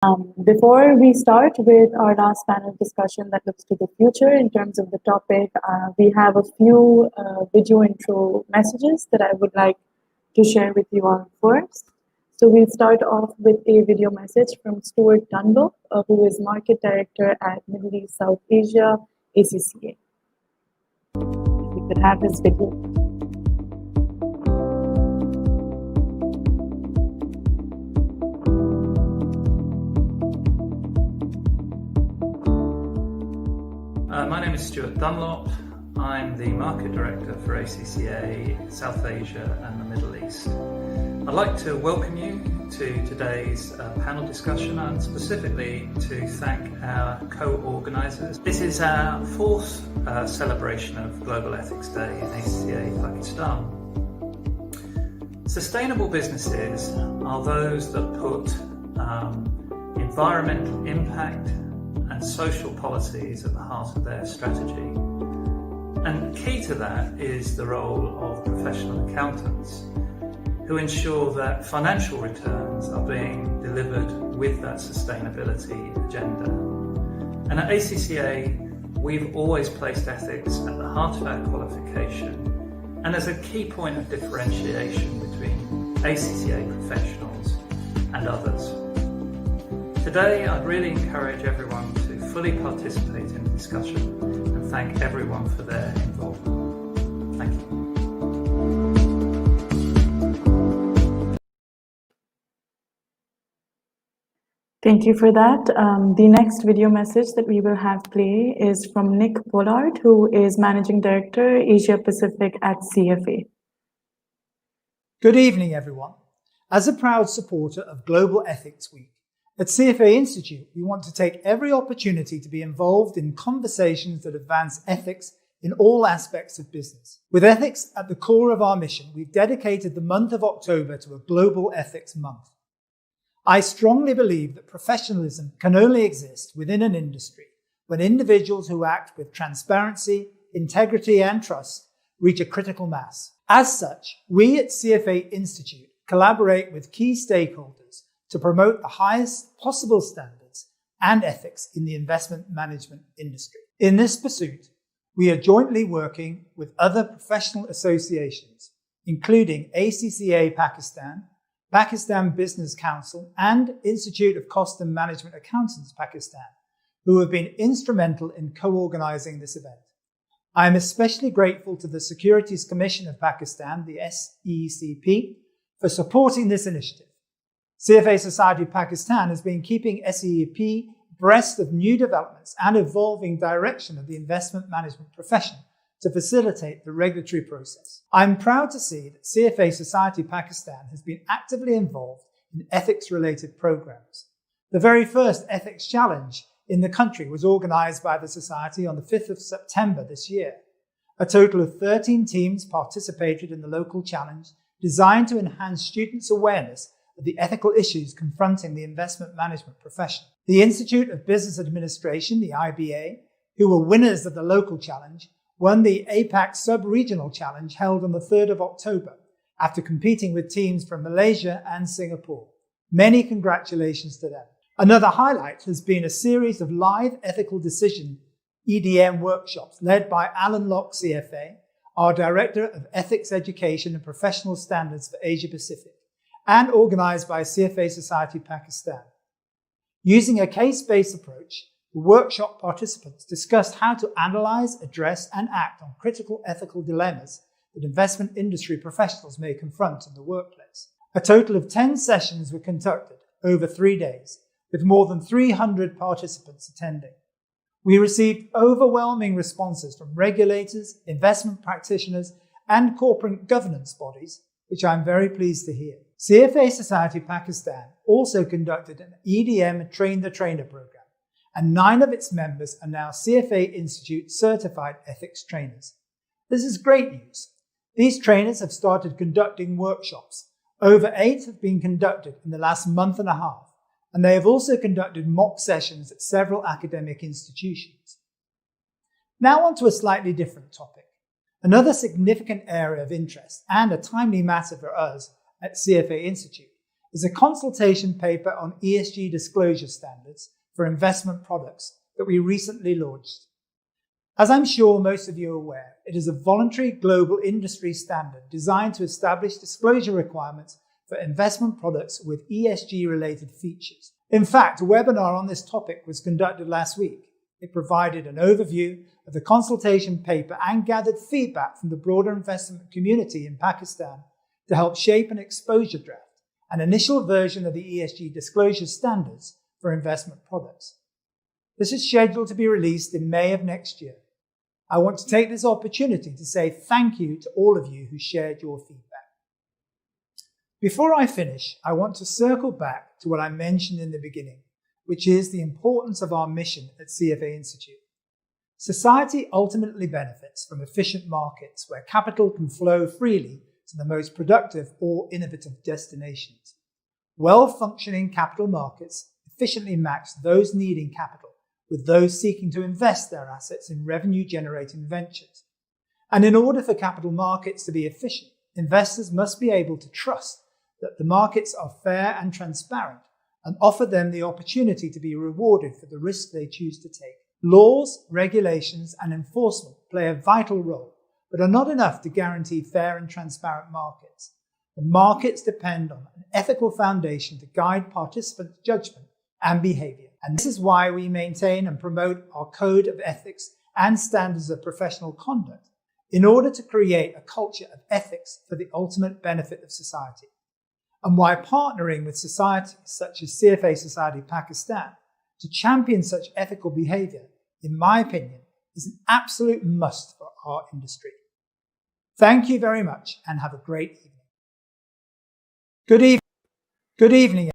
Before we start with our last panel discussion that looks to the future in terms of the topic, we have a few video intro messages that I would like to share with you all first. So we'll start off with a video message from Stuart Dunlop, who is Market Director at Middle East South Asia, ACCA. If we could have this video. My name is Stuart Dunlop. I'm the Market Director for ACCA, South Asia and the Middle East. I'd like to welcome you to today's panel discussion and specifically to thank our co-organisers. This is our fourth celebration of Global Ethics Day in ACCA Pakistan. Sustainable businesses are those that put environmental impact and social policies at the heart of their strategy. And key to that is the role of professional accountants who ensure that financial returns are being delivered with that sustainability agenda. And at ACCA, we've always placed ethics at the heart of our qualification and as a key point of differentiation between ACCA professionals and others. Today, I'd really encourage everyone to fully participate in the discussion and thank everyone for their involvement. Thank you. Thank you for that. The next video message that we will have play is from Nick Pollard, who is Managing Director, Asia Pacific at CFA. Good evening, everyone. As a proud supporter of Global Ethics Week, at CFA Institute, we want to take every opportunity to be involved in conversations that advance ethics in all aspects of business. With ethics at the core of our mission, we've dedicated the month of October to a Global Ethics Month. I strongly believe that professionalism can only exist within an industry when individuals who act with transparency, integrity, and trust reach a critical mass. As such, we at CFA Institute collaborate with key stakeholders to promote the highest possible standards and ethics in the investment management industry. In this pursuit, we are jointly working with other professional associations, including ACCA Pakistan, Pakistan Business Council, and Institute of Cost and Management Accountants Pakistan, who have been instrumental in co-organizing this event. I am especially grateful to the Securities Commission of Pakistan, the SECP, for supporting this initiative. CFA Society Pakistan has been keeping SECP abreast of new developments and evolving direction of the investment management profession to facilitate the regulatory process. I'm proud to see that CFA Society Pakistan has been actively involved in ethics-related programs. The very first ethics challenge in the country was organized by the Society on the 5th of September this year. A total of 13 teams participated in the local challenge designed to enhance students' awareness of the ethical issues confronting the investment management profession. The Institute of Business Administration, the IBA, who were winners of the local challenge, won the APAC Sub-Regional Challenge held on the 3rd of October after competing with teams from Malaysia and Singapore. Many congratulations to them. Another highlight has been a series of live ethical decision EDM workshops led by Alan Locke CFA, our Director of Ethics Education and Professional Standards for Asia Pacific, and organized by CFA Society Pakistan. Using a case-based approach, the workshop participants discussed how to analyze, address, and act on critical ethical dilemmas that investment industry professionals may confront in the workplace. A total of 10 sessions were conducted over 3 days, with more than 300 participants attending. We received overwhelming responses from regulators, investment practitioners, and corporate governance bodies, which I'm very pleased to hear. CFA Society Pakistan also conducted an EDM Train the Trainer program, and 9 of its members are now CFA Institute certified ethics trainers. This is great news. These trainers have started conducting workshops. Over 8 have been conducted in the last month and a half, and they have also conducted mock sessions at several academic institutions. Now on to a slightly different topic. Another significant area of interest and a timely matter for us at CFA Institute is a consultation paper on ESG disclosure standards for investment products that we recently launched. As I'm sure most of you are aware, it is a voluntary global industry standard designed to establish disclosure requirements for investment products with ESG-related features. In fact, a webinar on this topic was conducted last week. It provided an overview of the consultation paper and gathered feedback from the broader investment community in Pakistan to help shape an exposure draft, an initial version of the ESG disclosure standards for investment products. This is scheduled to be released in May of next year. I want to take this opportunity to say thank you to all of you who shared your feedback. Before I finish, I want to circle back to what I mentioned in the beginning, which is the importance of our mission at CFA Institute. Society ultimately benefits from efficient markets where capital can flow freely to the most productive or innovative destinations. Well-functioning capital markets efficiently match those needing capital with those seeking to invest their assets in revenue-generating ventures. And in order for capital markets to be efficient, investors must be able to trust that the markets are fair and transparent and offer them the opportunity to be rewarded for the risk they choose to take. Laws, regulations, and enforcement play a vital role, but are not enough to guarantee fair and transparent markets. The markets depend on an ethical foundation to guide participants' judgment and behavior. And this is why we maintain and promote our code of ethics and standards of professional conduct in order to create a culture of ethics for the ultimate benefit of society. And why partnering with societies such as CFA Society Pakistan to champion such ethical behavior, in my opinion, is an absolute must for our industry. Thank you very much and have a great evening. Good evening.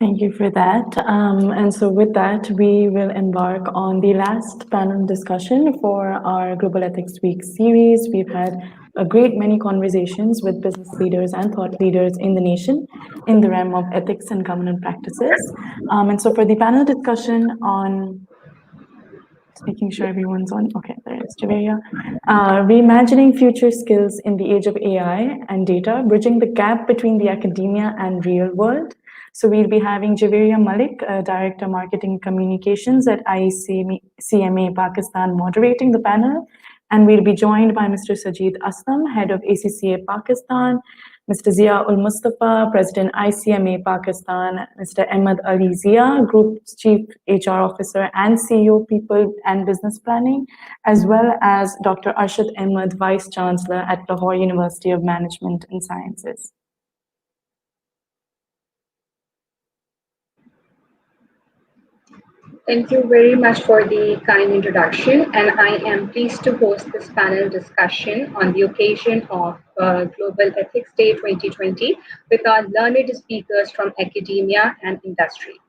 Thank you for that. And so with that, we will embark on the last panel discussion for our Global Ethics Week series. We've had a great many conversations with business leaders and thought leaders in the nation in the realm of ethics and governance practices. And so for the panel discussion on, just making sure everyone's on, okay, there is Javeria. Reimagining future skills in the age of AI and data, bridging the gap between the academia and real world. So we'll be having Javeria Malik, Director Marketing Communications at ICMA Pakistan, moderating the panel. And we'll be joined by Mr. Sajid Aslam, Head of ACCA Pakistan, Mr. Zia Ul Mustafa, President ICMA Pakistan, Mr. Ahmed Ali Zia, Group Chief HR Officer and CEO People and Business Planning, as well as Dr. Arshad Ahmed, Vice Chancellor at Lahore University of Management and Sciences. Thank you very much for the kind introduction, and I am pleased to host this panel discussion on the occasion of Global Ethics Day 2020 with our learned speakers from academia and industry.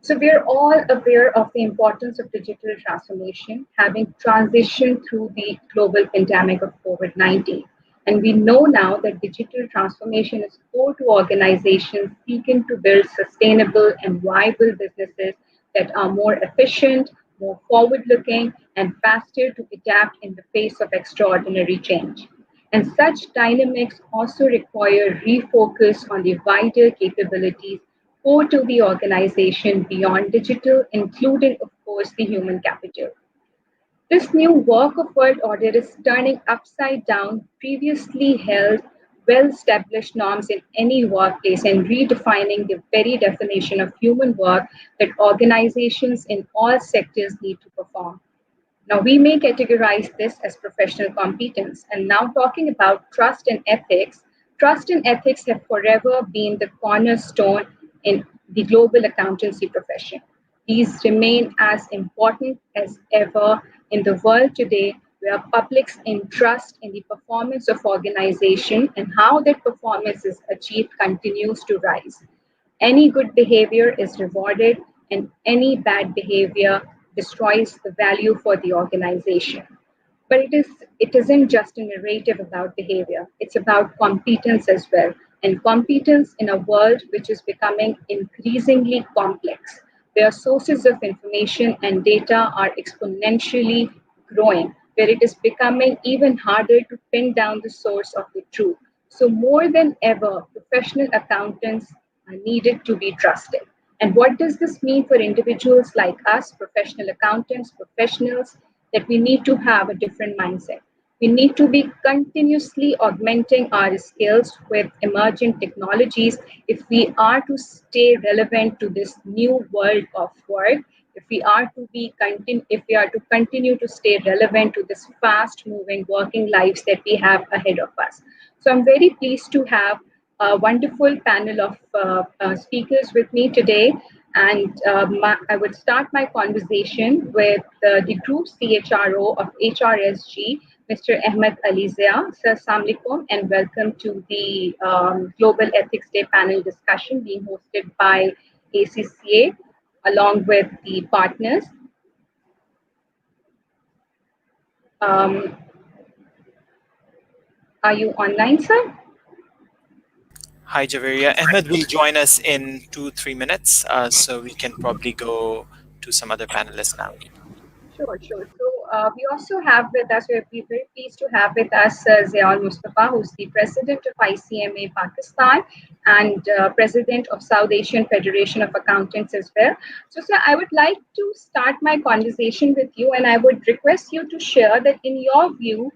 So we're all aware of the importance of digital transformation, having transitioned through the global pandemic of COVID-19. And we know now that digital transformation is core to organizations seeking to build sustainable and viable businesses that are more efficient, more forward-looking, and faster to adapt in the face of extraordinary change. And such dynamics also require refocus on the wider capabilities core to the organization beyond digital, including, of course, the human capital. This new work of world order is turning upside down previously held well-established norms in any workplace and redefining the very definition of human work that organizations in all sectors need to perform. Now, we may categorize this as professional competence. And now talking about trust and ethics have forever been the cornerstone in the global accountancy profession. These remain as important as ever in the world today, where public's interest in the performance of organization and how that performance is achieved continues to rise. Any good behavior is rewarded and any bad behavior destroys the value for the organization. But it isn't just a narrative about behavior, it's about competence as well. And competence in a world which is becoming increasingly complex, where sources of information and data are exponentially growing, where it is becoming even harder to pin down the source of the truth. So more than ever, professional accountants are needed to be trusted. And what does this mean for individuals like us, professional accountants, professionals, that we need to have a different mindset? We need to be continuously augmenting our skills with emerging technologies if we are to stay relevant to this new world of work, if we are to continue to stay relevant to this fast moving working lives that we have ahead of us. So I'm very pleased to have a wonderful panel of speakers with me today. And I would start my conversation with the Group CHRO of HRSG, Mr. Ahmed Alizia. Sir, Assalamu alaikum and welcome to the Global Ethics Day panel discussion being hosted by ACCA along with the partners. Um, are you online, sir? Hi, Javeria. Ahmed will join us in 2-3 minutes, so we can probably go to some other panelists now. Sure, sure. So we also have with us, we're very pleased to have with us Ziaul Mustafa, who's the president of ICMA Pakistan and president of South Asian Federation of Accountants as well. So, sir, I would like to start my conversation with you, and I would request you to share that in your view,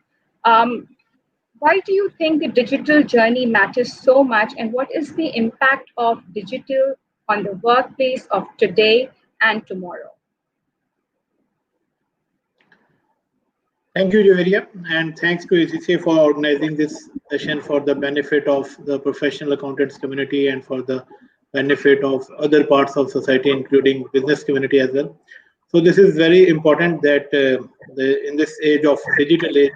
why do you think the digital journey matters so much, and what is the impact of digital on the workplace of today and tomorrow? Thank you, Javeria, and thanks to ACCA for organizing this session for the benefit of the professional accountants community and for the benefit of other parts of society, including business community as well. So this is very important that in this age of digital age,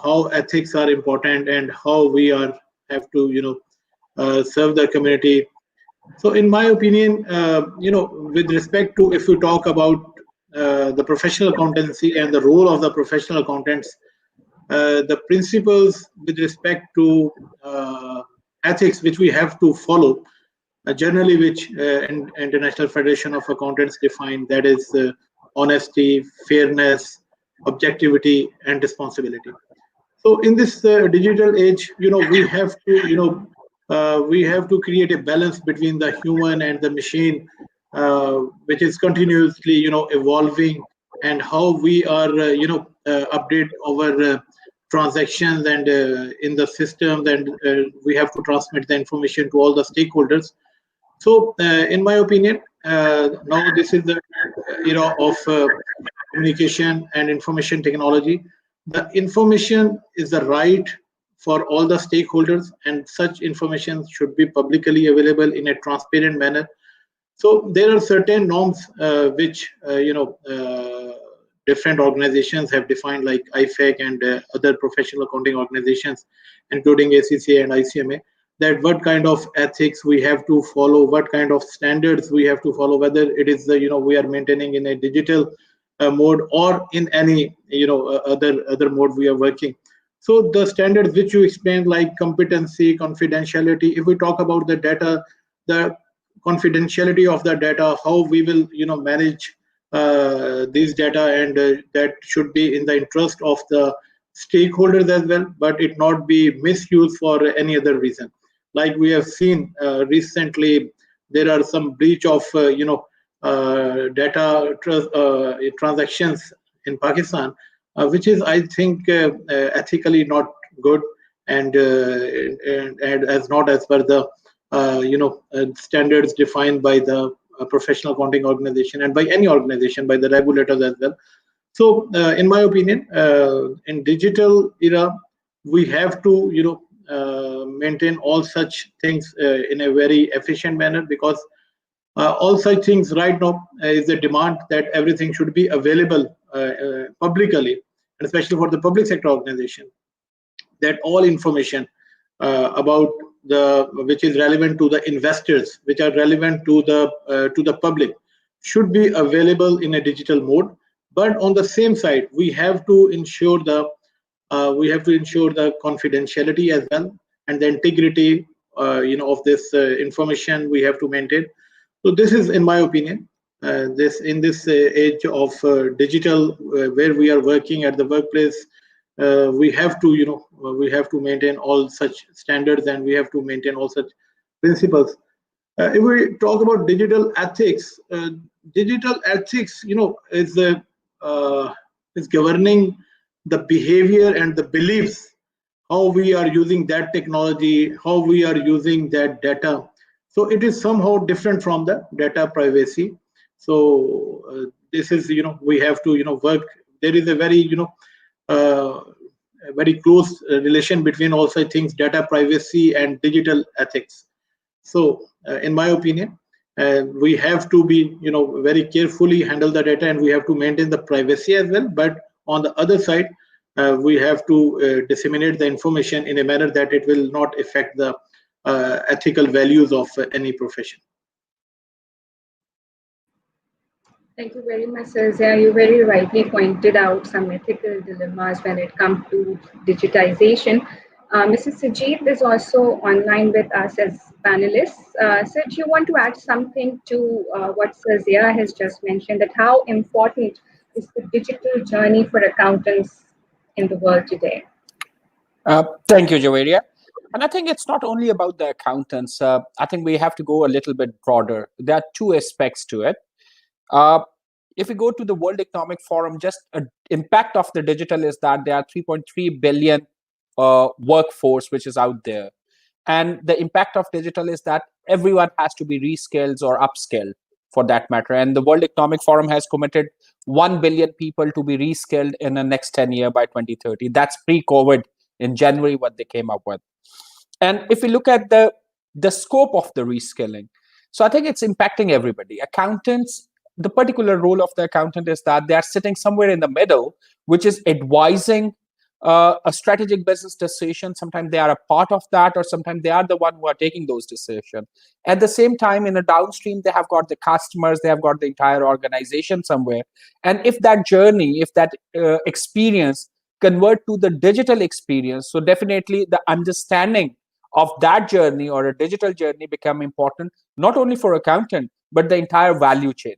how ethics are important and how we have to serve the community. So in my opinion, with respect to, if you talk about the professional accountancy and the role of the professional accountants, the principles with respect to ethics which we have to follow, generally which International Federation of Accountants define, that is honesty, fairness, objectivity, and responsibility. So in this digital age, we have to create a balance between the human and the machine, which is continuously evolving, and how we are update our transactions and in the system, and we have to transmit the information to all the stakeholders. So in my opinion, now this is the era of communication and information technology. The information is the right for all the stakeholders, and such information should be publicly available in a transparent manner. So there are certain norms which different organizations have defined, like IFAC and other professional accounting organizations, including ACCA and ICMA, that what kind of ethics we have to follow, what kind of standards we have to follow, whether it is we are maintaining in a digital mode or in any other mode we are working. So the standards which you explained, like competency, confidentiality, if we talk about the data, the confidentiality of the data, how we will manage these data, and that should be in the interest of the stakeholders as well, but it not be misused for any other reason. Like we have seen recently, there are some breach of data transactions in Pakistan, which is, I think, ethically not good, and as not as per the standards defined by the professional accounting organization and by any organization, by the regulators as well. So in my opinion, in digital era, we have to maintain all such things in a very efficient manner, because all such things right now is a demand that everything should be available publicly, and especially for the public sector organization, that all information about which is relevant to the investors, which are relevant to the public, should be available in a digital mode. But on the same side, we have to ensure the confidentiality as well, and the integrity of this information we have to maintain. So this is, in my opinion, in this age of digital, where we are working at the workplace, we have to maintain all such standards, and we have to maintain all such principles. If we talk about digital ethics, is governing the behavior and the beliefs, how we are using that technology, how we are using that data. So it is somehow different from the data privacy. So this is, we have to, work. There is a very, a very close relation between all such things, data privacy and digital ethics. So in my opinion, we have to be, very carefully handle the data, and we have to maintain the privacy as well. But on the other side, we have to disseminate the information in a manner that it will not affect the ethical values of any profession. Thank you very much, sir. Zia, you very rightly pointed out some ethical dilemmas when it comes to digitization. Mrs. Sajid is also online with us as panelists. Sir, do you want to add something to what Sir Zia has just mentioned, that how important is the digital journey for accountants in the world today? Thank you, Javeria. And I think it's not only about the accountants. I think we have to go a little bit broader. There are two aspects to it. If we go to the World Economic Forum, just an impact of the digital is that there are 3.3 billion workforce which is out there. And the impact of digital is that everyone has to be reskilled or upskilled for that matter. And the World Economic Forum has committed 1 billion people to be reskilled in the next 10 years by 2030. That's pre-COVID in January what they came up with. And if we look at the scope of the reskilling, so I think it's impacting everybody. Accountants, the particular role of the accountant is that they are sitting somewhere in the middle, which is advising a strategic business decision. Sometimes they are a part of that, or sometimes they are the one who are taking those decisions. At the same time, in the downstream, they have got the customers, they have got the entire organization somewhere. And if that journey, if that experience convert to the digital experience, so definitely the understanding of that journey or a digital journey become important, not only for accountant, but the entire value chain.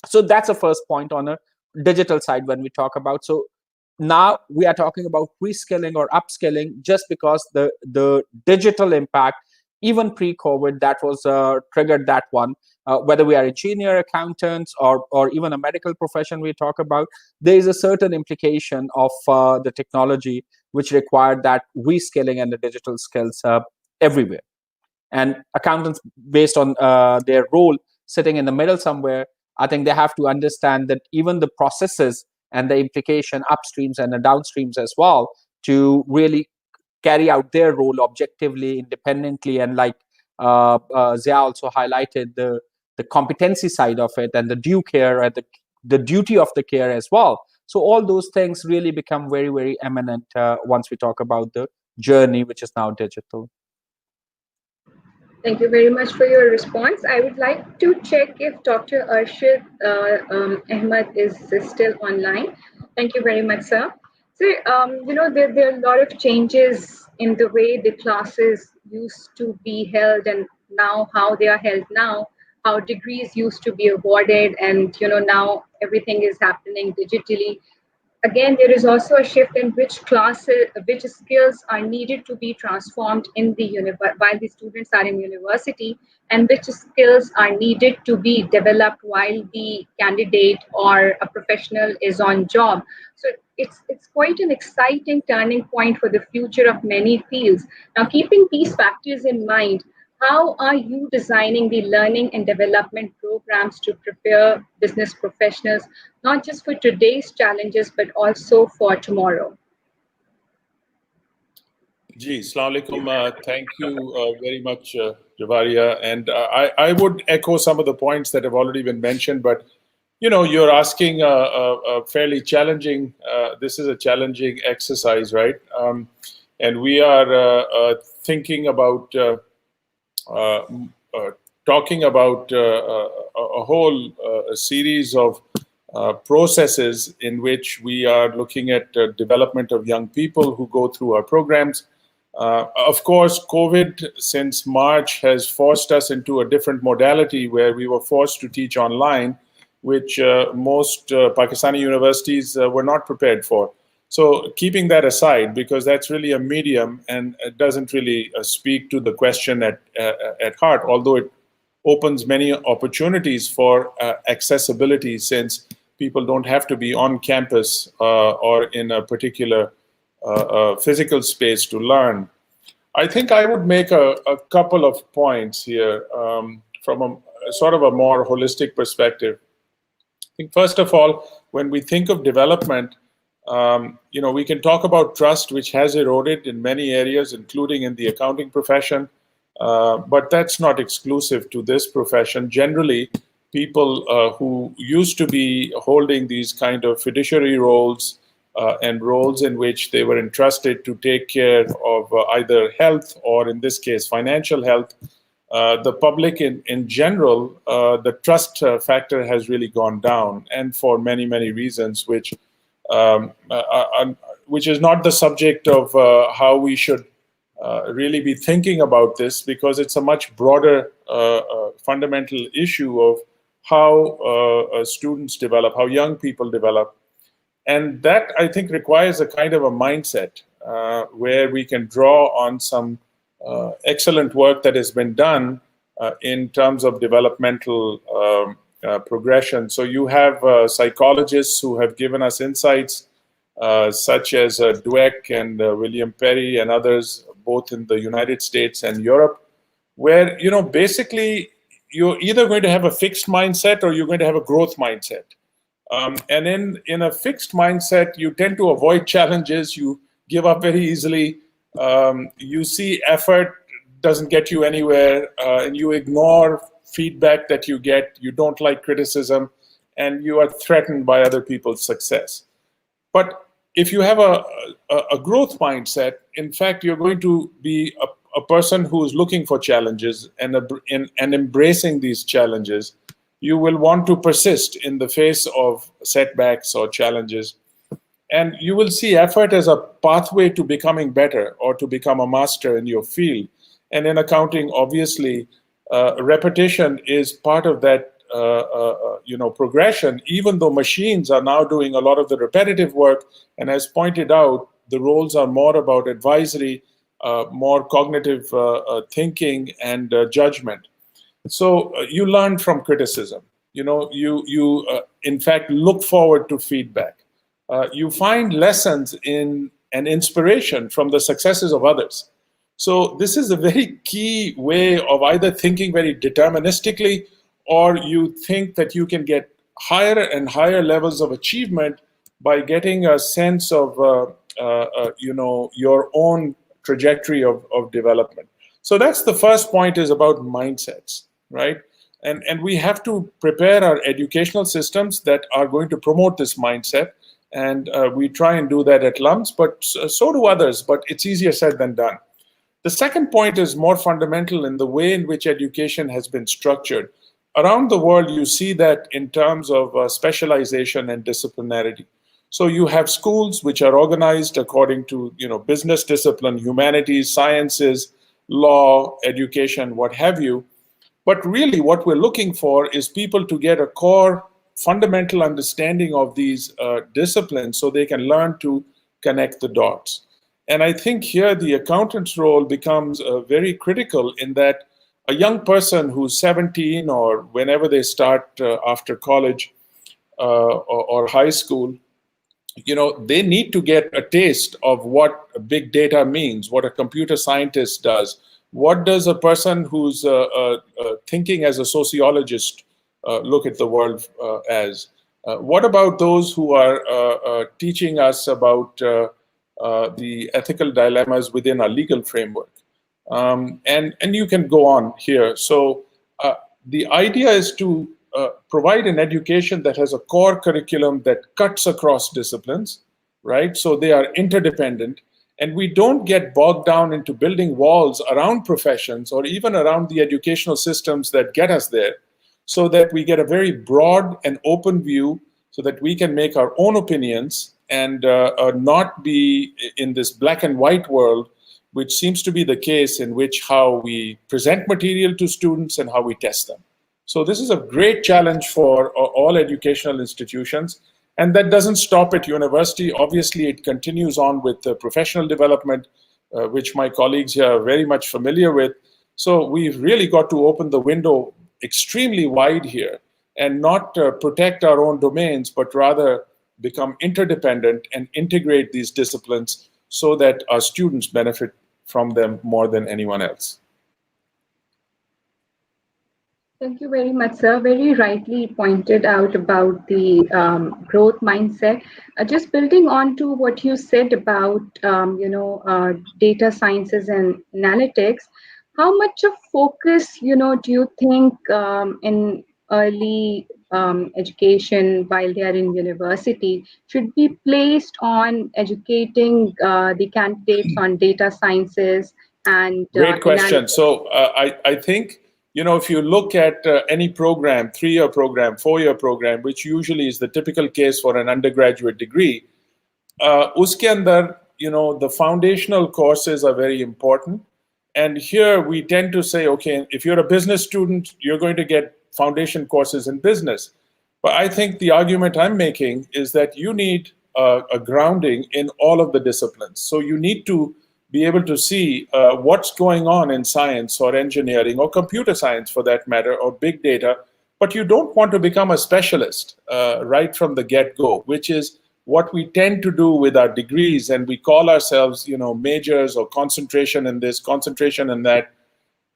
So that's the first point on a digital side when we talk about. So now we are talking about reskilling or upskilling, just because the digital impact, even pre-COVID, that was triggered that one. Whether we are engineer, accountants, or even a medical profession we talk about, there is a certain implication of the technology which required that reskilling and the digital skills everywhere. And accountants, based on their role sitting in the middle somewhere, I think they have to understand that even the processes and the implication upstreams and the downstreams as well, to really carry out their role objectively, independently, and like Zia also highlighted the competency side of it, and the due care and the duty of the care as well. So all those things really become very, very eminent once we talk about the journey, which is now digital. Thank you very much for your response. I would like to check if Dr. Arshid Ahmed is still online. Thank you very much, sir. So, there are a lot of changes in the way the classes used to be held, and now how they are held now, how degrees used to be awarded, and now everything is happening digitally. Again, there is also a shift in which skills are needed to be transformed in the while the students are in university, and which skills are needed to be developed while the candidate or a professional is on job. So it's quite an exciting turning point for the future of many fields. Now, keeping these factors in mind, how are you designing the learning and development programs to prepare business professionals, not just for today's challenges, but also for tomorrow? Assalamu alaikum. Thank you very much, Javaria. And I would echo some of the points that have already been mentioned, but you're asking a fairly challenging, this is a challenging exercise, right? And we are thinking about talking about a whole series of processes in which we are looking at development of young people who go through our programs. Of course, COVID since March has forced us into a different modality where we were forced to teach online, which most Pakistani universities were not prepared for. So keeping that aside, because that's really a medium and it doesn't really speak to the question at heart, although it opens many opportunities for accessibility, since people don't have to be on campus or in a particular physical space to learn. I think I would make a couple of points here from a sort of a more holistic perspective. I think first of all, when we think of development, we can talk about trust, which has eroded in many areas, including in the accounting profession. But that's not exclusive to this profession. Generally, people who used to be holding these kind of fiduciary roles and roles in which they were entrusted to take care of either health or, in this case, financial health, the public in general, the trust factor has really gone down, and for many, many reasons, which is not the subject of how we should really be thinking about this, because it's a much broader fundamental issue of how students develop, how young people develop. And that, I think, requires a kind of a mindset where we can draw on some excellent work that has been done in terms of developmental progression. So you have psychologists who have given us insights such as Dweck and William Perry and others, both in the United States and Europe, where, basically you're either going to have a fixed mindset or you're going to have a growth mindset. And in a fixed mindset, you tend to avoid challenges, you give up very easily, you see effort doesn't get you anywhere, and you ignore feedback that you get, you don't like criticism, and you are threatened by other people's success. But if you have a growth mindset, in fact, you're going to be a person who is looking for challenges and embracing these challenges. You will want to persist in the face of setbacks or challenges. And you will see effort as a pathway to becoming better or to become a master in your field. And in accounting, obviously, repetition is part of that progression, even though machines are now doing a lot of the repetitive work. And as pointed out, the roles are more about advisory, more cognitive thinking and judgment. So you learn from criticism. You in fact look forward to feedback. You find lessons in and inspiration from the successes of others. So this is a very key way of either thinking very deterministically, or you think that you can get higher and higher levels of achievement by getting a sense of your own trajectory of development. So that's the first point, is about mindsets, right? And we have to prepare our educational systems that are going to promote this mindset. And we try and do that at LUMS, but so do others, but it's easier said than done. The second point is more fundamental in the way in which education has been structured. Around the world, you see that in terms of specialization and disciplinarity. So you have schools which are organized according to business discipline, humanities, sciences, law, education, what have you. But really what we're looking for is people to get a core fundamental understanding of these disciplines so they can learn to connect the dots. And I think here the accountant's role becomes very critical, in that a young person who's 17 or whenever they start after college or high school, they need to get a taste of what big data means, what a computer scientist does. What does a person who's thinking as a sociologist look at the world as? What about those who are teaching us about the ethical dilemmas within our legal framework? And you can go on here. So the idea is to provide an education that has a core curriculum that cuts across disciplines, right? So they are interdependent. And we don't get bogged down into building walls around professions or even around the educational systems that get us there, so that we get a very broad and open view so that we can make our own opinions and not be in this black and white world, which seems to be the case in which how we present material to students and how we test them. So this is a great challenge for all educational institutions. And that doesn't stop at university. Obviously, it continues on with professional development, which my colleagues here are very much familiar with. So we've really got to open the window extremely wide here and not protect our own domains, but rather become interdependent and integrate these disciplines so that our students benefit from them more than anyone else. Thank you very much, sir. Very rightly pointed out about the growth mindset. Just building on to what you said about, data sciences and analytics, how much of focus, do you think in early education while they are in university should be placed on educating the candidates on data sciences and Great question. analytics? So I think, if you look at any program, 3-year program, 4-year program, which usually is the typical case for an undergraduate degree, uske andar, the foundational courses are very important. And here we tend to say, okay, if you're a business student, you're going to get foundation courses in business. But I think the argument I'm making is that you need a grounding in all of the disciplines. So you need to be able to see what's going on in science or engineering or computer science for that matter, or big data, but you don't want to become a specialist right from the get-go, which is what we tend to do with our degrees, and we call ourselves, majors or concentration in this, concentration in that.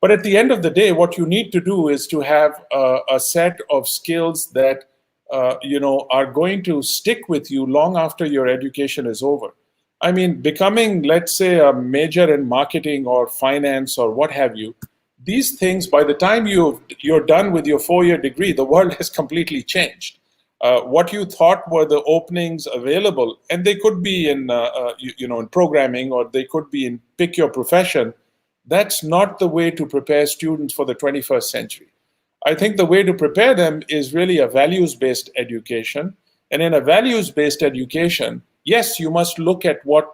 But at the end of the day, what you need to do is to have a set of skills that are going to stick with you long after your education is over. I mean, becoming, let's say, a major in marketing or finance or what have you, these things, by the time you're done with your 4-year degree, the world has completely changed. What you thought were the openings available, and they could be in, in programming, or they could be in pick your profession. That's not the way to prepare students for the 21st century. I think the way to prepare them is really a values-based education. And in a values-based education, yes, you must look at what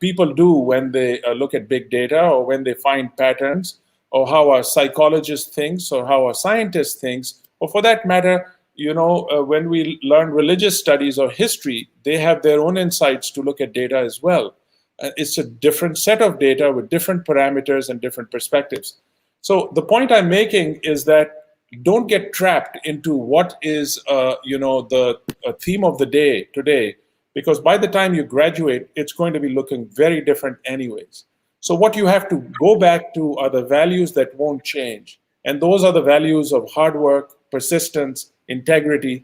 people do when they look at big data, or when they find patterns, or how a psychologist thinks, or how a scientist thinks, or for that matter, when we learn religious studies or history, they have their own insights to look at data as well. It's a different set of data with different parameters and different perspectives. So the point I'm making is that don't get trapped into what is, the theme of the day today, because by the time you graduate, it's going to be looking very different anyways. So what you have to go back to are the values that won't change. And those are the values of hard work, persistence, integrity,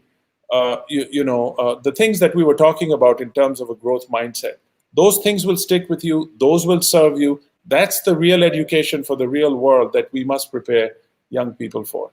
the things that we were talking about in terms of a growth mindset. Those things will stick with you. Those will serve you. That's the real education for the real world that we must prepare young people for.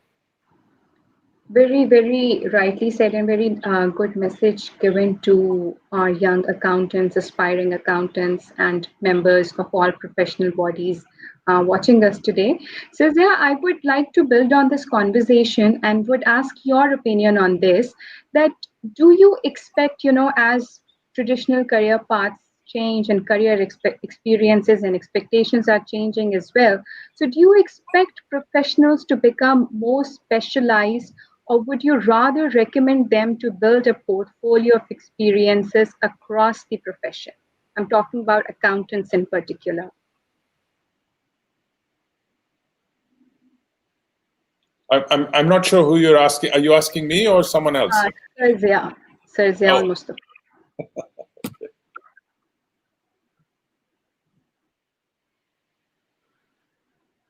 Very, very rightly said, and very good message given to our young accountants, aspiring accountants, and members of all professional bodies watching us today. So, Zia, I would like to build on this conversation and would ask your opinion on this, that do you expect, as traditional career paths change and career experiences and expectations are changing as well, so do you expect professionals to become more specialized, or would you rather recommend them to build a portfolio of experiences across the profession? I'm talking about accountants in particular. I'm not sure who you're asking. Are you asking me or someone else? Sir Zia Al-Mustafa.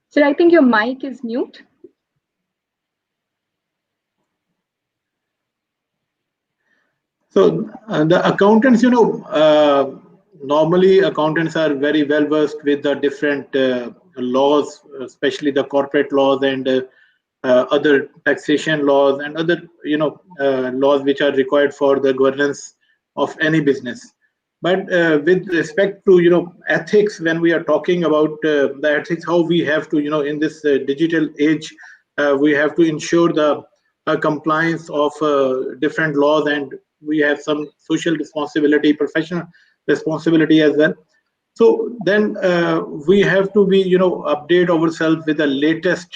So I think your mic is mute. So the accountants, normally accountants are very well versed with the different laws, especially the corporate laws and other taxation laws and other, laws which are required for the governance of any business. But with respect to, ethics, when we are talking about the ethics, how we have to, in this digital age, we have to ensure the compliance of different laws, and we have some social responsibility, professional responsibility as well. So then we have to be, update ourselves with the latest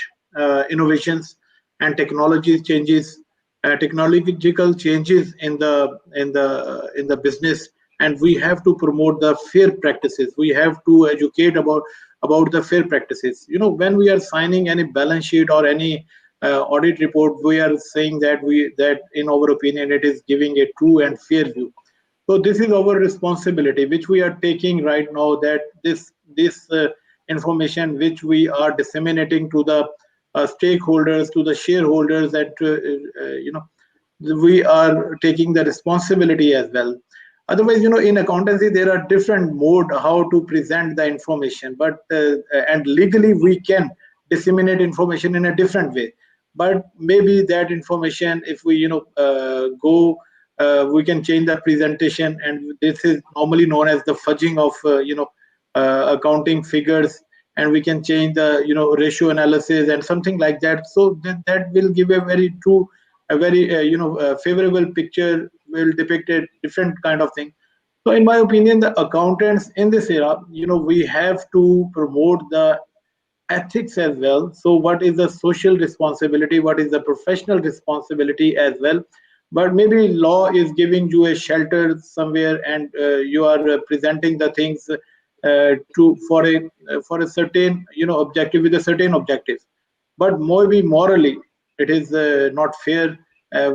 innovations and technology changes. technological changes in the business, and we have to promote the fair practices. We have to educate about the fair practices. When we are signing any balance sheet or any audit report, we are saying that in our opinion it is giving a true and fair view. So this is our responsibility, which we are taking right now, that this information which we are disseminating to the stakeholders, to the shareholders, that we are taking the responsibility as well. Otherwise, in accountancy there are different mode how to present the information, but and legally we can disseminate information in a different way. But maybe that information, if we go, we can change the presentation, and this is normally known as the fudging of accounting figures, and we can change the ratio analysis and something like that. So that will give a very true, a very favorable picture, will depict a different kind of thing. So in my opinion, the accountants in this era, we have to promote the ethics as well. So what is the social responsibility, what is the professional responsibility as well. But maybe law is giving you a shelter somewhere, and you are presenting the things for a certain objective, with a certain objective. But maybe morally it is not fair.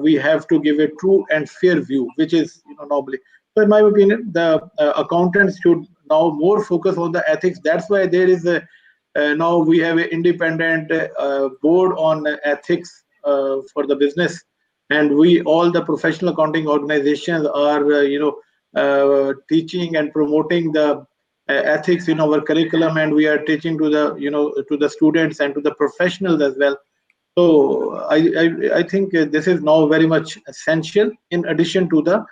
We have to give a true and fair view, which is normally. So in my opinion, the accountants should now more focus on the ethics. That's why there is a now we have an independent board on ethics for the business, and we, all the professional accounting organizations, are teaching and promoting the ethics in our curriculum, and we are teaching to the to the students and to the professionals as well. So I think this is now very much essential, in addition to the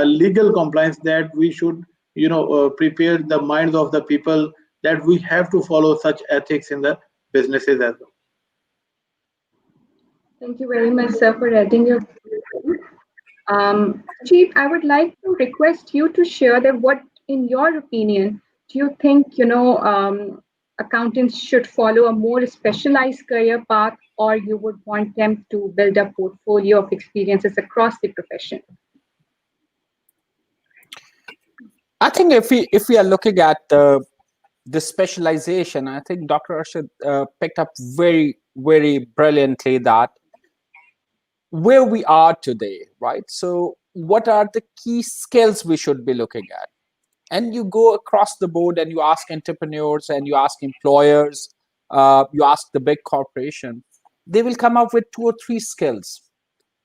legal compliance, that we should prepare the minds of the people that we have to follow such ethics in the businesses as well. Thank you very much, sir, for adding your. Chief, I would like to request you to share that what, in your opinion, do you think accountants should follow a more specialized career path, or you would want them to build a portfolio of experiences across the profession? I think if we are looking at the specialization, I think Dr. Arshad picked up very, very brilliantly that where we are today, right? So what are the key skills we should be looking at? And you go across the board and you ask entrepreneurs and you ask employers, you ask the big corporation, they will come up with 2 or 3 skills.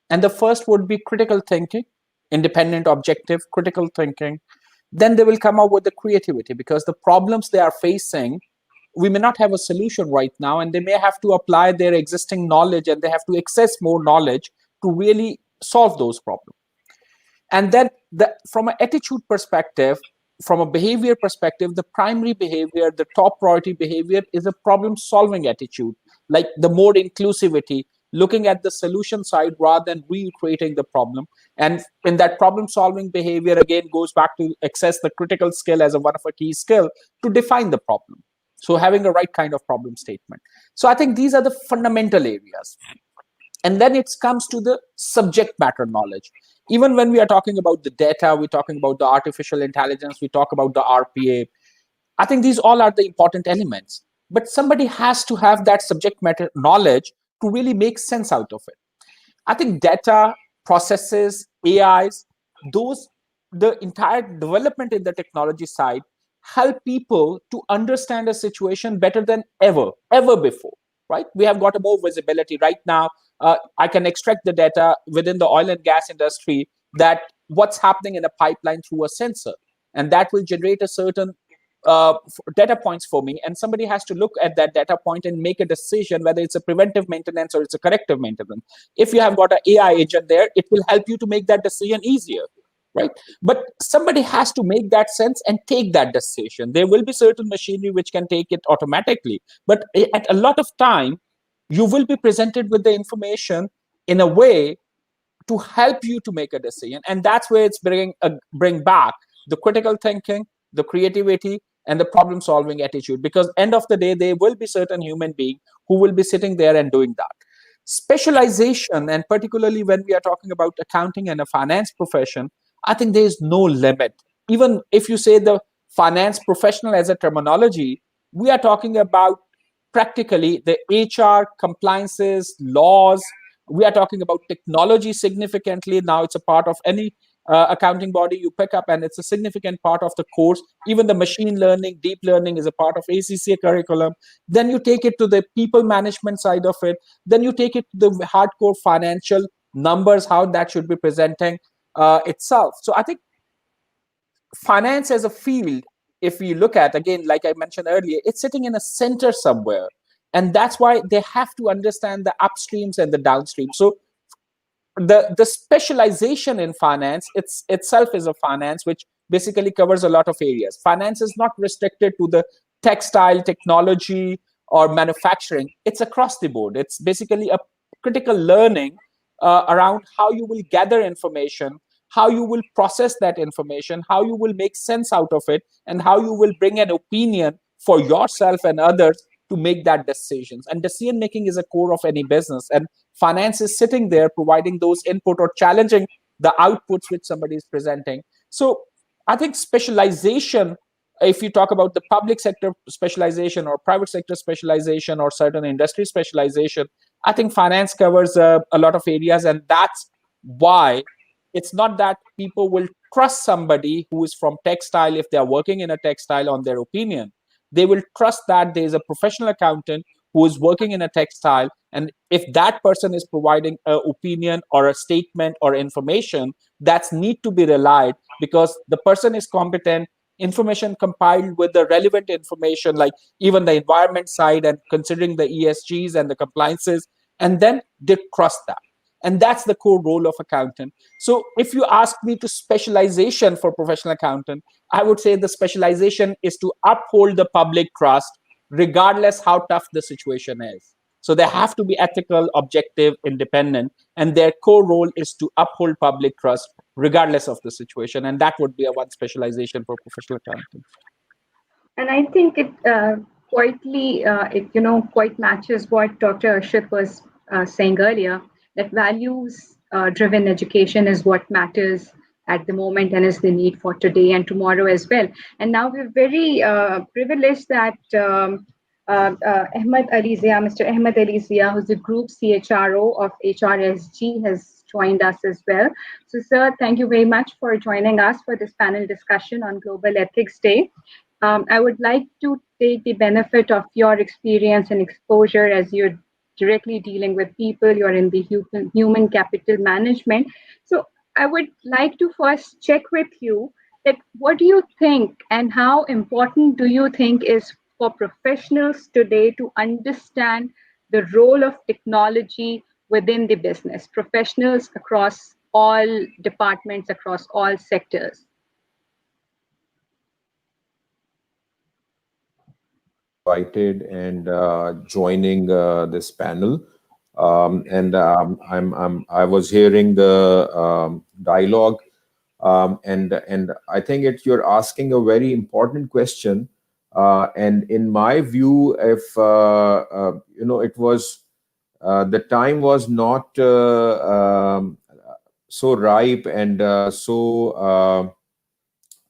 And the first would be critical thinking, independent, objective, critical thinking. Then they will come up with the creativity, because the problems they are facing, we may not have a solution right now, and they may have to apply their existing knowledge, and they have to access more knowledge to really solve those problems. And then from an attitude perspective, from a behavior perspective, the primary behavior, the top priority behavior is a problem-solving attitude, like the more inclusivity, looking at the solution side rather than recreating the problem. And in that problem-solving behavior, again, goes back to access the critical skill as one of a key skill to define the problem. So having the right kind of problem statement. So I think these are the fundamental areas. And then it comes to the subject matter knowledge. Even when we are talking about the data, we're talking about the artificial intelligence, we talk about the RPA. I think these all are the important elements. But somebody has to have that subject matter knowledge to really make sense out of it. I think data, processes, AIs, the entire development in the technology side help people to understand a situation better than ever before, right? We have got a more visibility right now. I can extract the data within the oil and gas industry, that what's happening in a pipeline through a sensor, and that will generate a certain data points for me, and somebody has to look at that data point and make a decision whether it's a preventive maintenance or it's a corrective maintenance. If you have got an AI agent there, it will help you to make that decision easier, right? But somebody has to make that sense and take that decision. There will be certain machinery which can take it automatically, but at a lot of time, you will be presented with the information in a way to help you to make a decision. And that's where it's bring back the critical thinking, the creativity, and the problem solving attitude, because end of the day, there will be certain human being who will be sitting there and doing that. Specialization, and particularly when we are talking about accounting and a finance profession, I think there is no limit. Even if you say the finance professional as a terminology, we are talking about practically the HR, compliances, laws. We are talking about technology significantly. Now it's a part of any accounting body you pick up, and it's a significant part of the course. Even the machine learning, deep learning is a part of ACCA curriculum. Then you take it to the people management side of it. Then you take it to the hardcore financial numbers, how that should be presenting itself. So I think finance as a field, if we look at, again, like I mentioned earlier, it's sitting in a center somewhere. And that's why they have to understand the upstreams and the downstreams. So the specialization in finance itself is a finance which basically covers a lot of areas. Finance is not restricted to the textile, technology, or manufacturing. It's across the board. It's basically a critical learning around how you will gather information, how you will process that information, how you will make sense out of it, and how you will bring an opinion for yourself and others to make that decisions. And decision making is a core of any business, and finance is sitting there providing those input or challenging the outputs which somebody is presenting. So I think specialization, if you talk about the public sector specialization or private sector specialization or certain industry specialization, I think finance covers a lot of areas. And that's why it's not that people will trust somebody who is from textile if they are working in a textile on their opinion. They will trust that there is a professional accountant who is working in a textile, and if that person is providing an opinion or a statement or information, that's need to be relied, because the person is competent, information compiled with the relevant information, like even the environment side and considering the ESGs and the compliances, and then they trust that. And that's the core role of accountant. So if you ask me to specialization for professional accountant, I would say the specialization is to uphold the public trust regardless how tough the situation is. So they have to be ethical, objective, independent, and their core role is to uphold public trust regardless of the situation. And that would be a one specialization for professional accountants. And I think it quite matches what Dr. Arshit was saying earlier, that values driven education is what matters at the moment and is the need for today and tomorrow as well. And now we're very privileged that Mr. Ahmed Ali Zia, who's the Group CHRO of HRSG, has joined us as well. So, sir, thank you very much for joining us for this panel discussion on Global Ethics Day. I would like to take the benefit of your experience and exposure as you're directly dealing with people, you're in the human capital management. So I would like to first check with you that what do you think and how important do you think is for professionals today to understand the role of technology within the business, professionals across all departments, across all sectors? Invited and joining this panel. I was hearing the dialogue, and I think you're asking a very important question. And in my view, if it was the time was not so ripe and so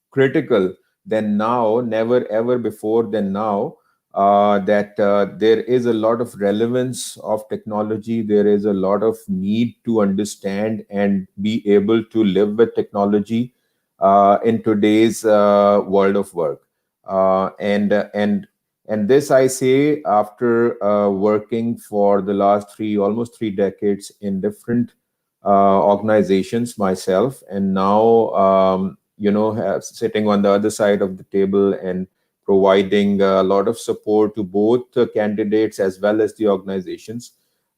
critical than now, never ever before than now. That there is a lot of relevance of technology. There is a lot of need to understand and be able to live with technology in today's world of work. And this I say after working for the last almost three decades in different organizations myself, and now sitting on the other side of the table and providing a lot of support to both the candidates as well as the organizations.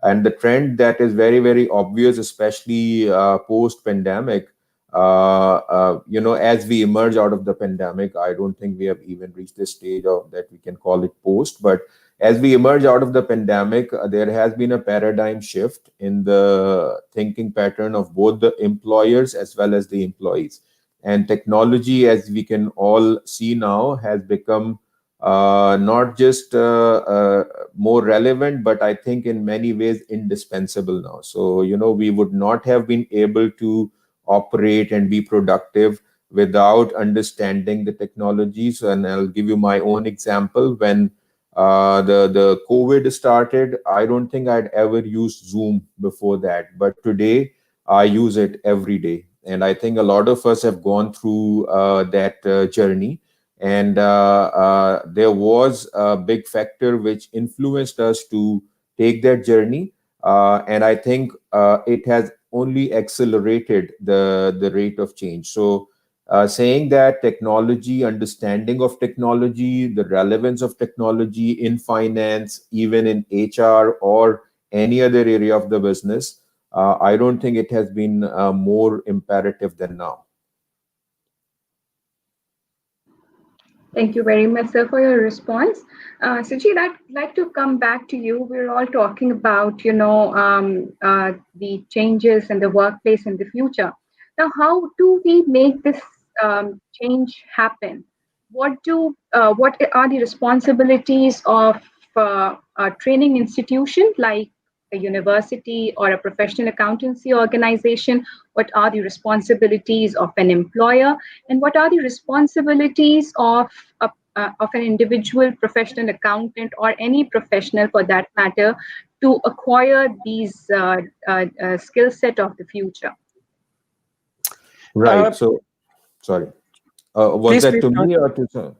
And the trend that is very, very obvious, especially post-pandemic, as we emerge out of the pandemic, I don't think we have even reached this stage of that we can call it post, but as we emerge out of the pandemic, there has been a paradigm shift in the thinking pattern of both the employers as well as the employees. And technology, as we can all see now, has become not just more relevant, but I think in many ways indispensable now. So, we would not have been able to operate and be productive without understanding the technologies. And I'll give you my own example. When the COVID started, I don't think I'd ever used Zoom before that, but today I use it every day. And I think a lot of us have gone through that journey. And there was a big factor which influenced us to take that journey. And I think it has only accelerated the rate of change. So saying that technology, understanding of technology, the relevance of technology in finance, even in HR or any other area of the business, I don't think it has been more imperative than now. Thank you very much, sir, for your response. Sujit, I'd like to come back to you. We're all talking about, the changes in the workplace in the future. Now, how do we make this change happen? What are the responsibilities of a training institution like a university or a professional accountancy organization? What are the responsibilities of an employer? And what are the responsibilities of an individual professional accountant or any professional for that matter to acquire these skill set of the future? Right. So, sorry. Was that to me or to sir?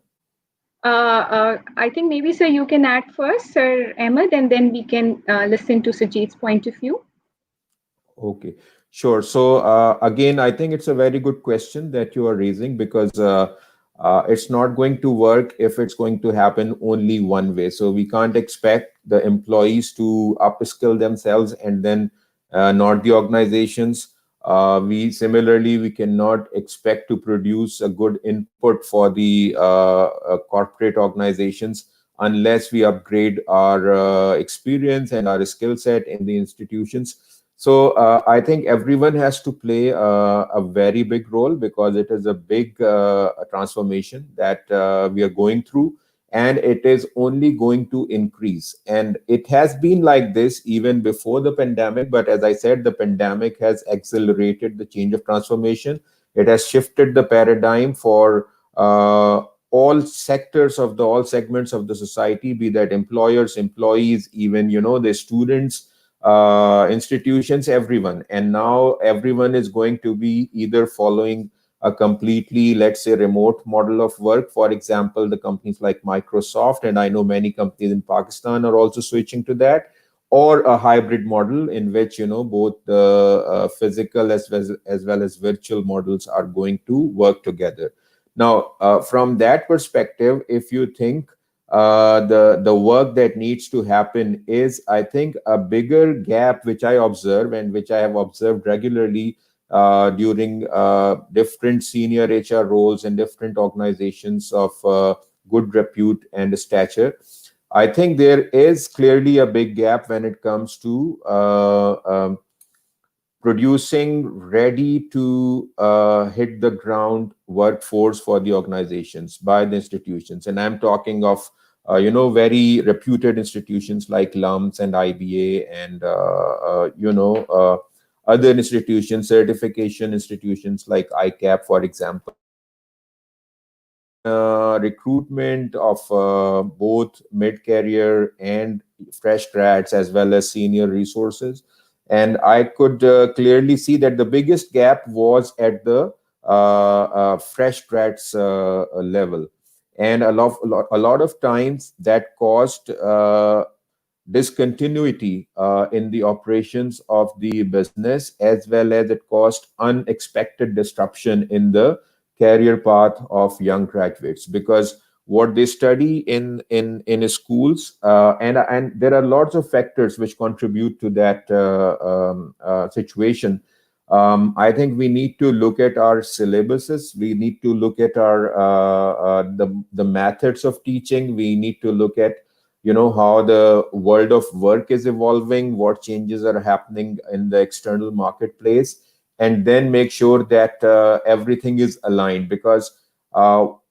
I think maybe, sir, you can add first, Sir Ahmed, and then we can listen to Sajid's point of view. Okay, sure. So again, I think it's a very good question that you are raising, because it's not going to work if it's going to happen only one way. So we can't expect the employees to upskill themselves and then not the organizations. We cannot expect to produce a good input for the corporate organizations unless we upgrade our experience and our skill set in the institutions. So I think everyone has to play a very big role, because it is a big transformation that we are going through, and it is only going to increase. And it has been like this even before the pandemic, but as I said, the pandemic has accelerated the change of transformation. It has shifted the paradigm for all sectors of all segments of the society, be that employers, employees, even the students, institutions, everyone. And now everyone is going to be either following a completely, let's say, remote model of work. For example, the companies like Microsoft, and I know many companies in Pakistan are also switching to that, or a hybrid model in which both the physical as well as virtual models are going to work together. Now, from that perspective, if you think the work that needs to happen is, I think, a bigger gap which I observe and which I have observed regularly during different senior HR roles in different organizations of good repute and stature. I think there is clearly a big gap when it comes to producing ready to hit the ground workforce for the organizations by the institutions. And I'm talking of very reputed institutions like LUMS and IBA and other institutions, certification institutions like ICAP, for example. Recruitment of both mid-career and fresh grads as well as senior resources. And I could clearly see that the biggest gap was at the fresh grads level. And a lot of times that caused discontinuity in the operations of the business, as well as it caused unexpected disruption in the career path of young graduates, because what they study in schools and there are lots of factors which contribute to that situation. I think we need to look at our syllabuses. We need to look at our the methods of teaching. We need to look at how the world of work is evolving, what changes are happening in the external marketplace, and then make sure that everything is aligned. Because while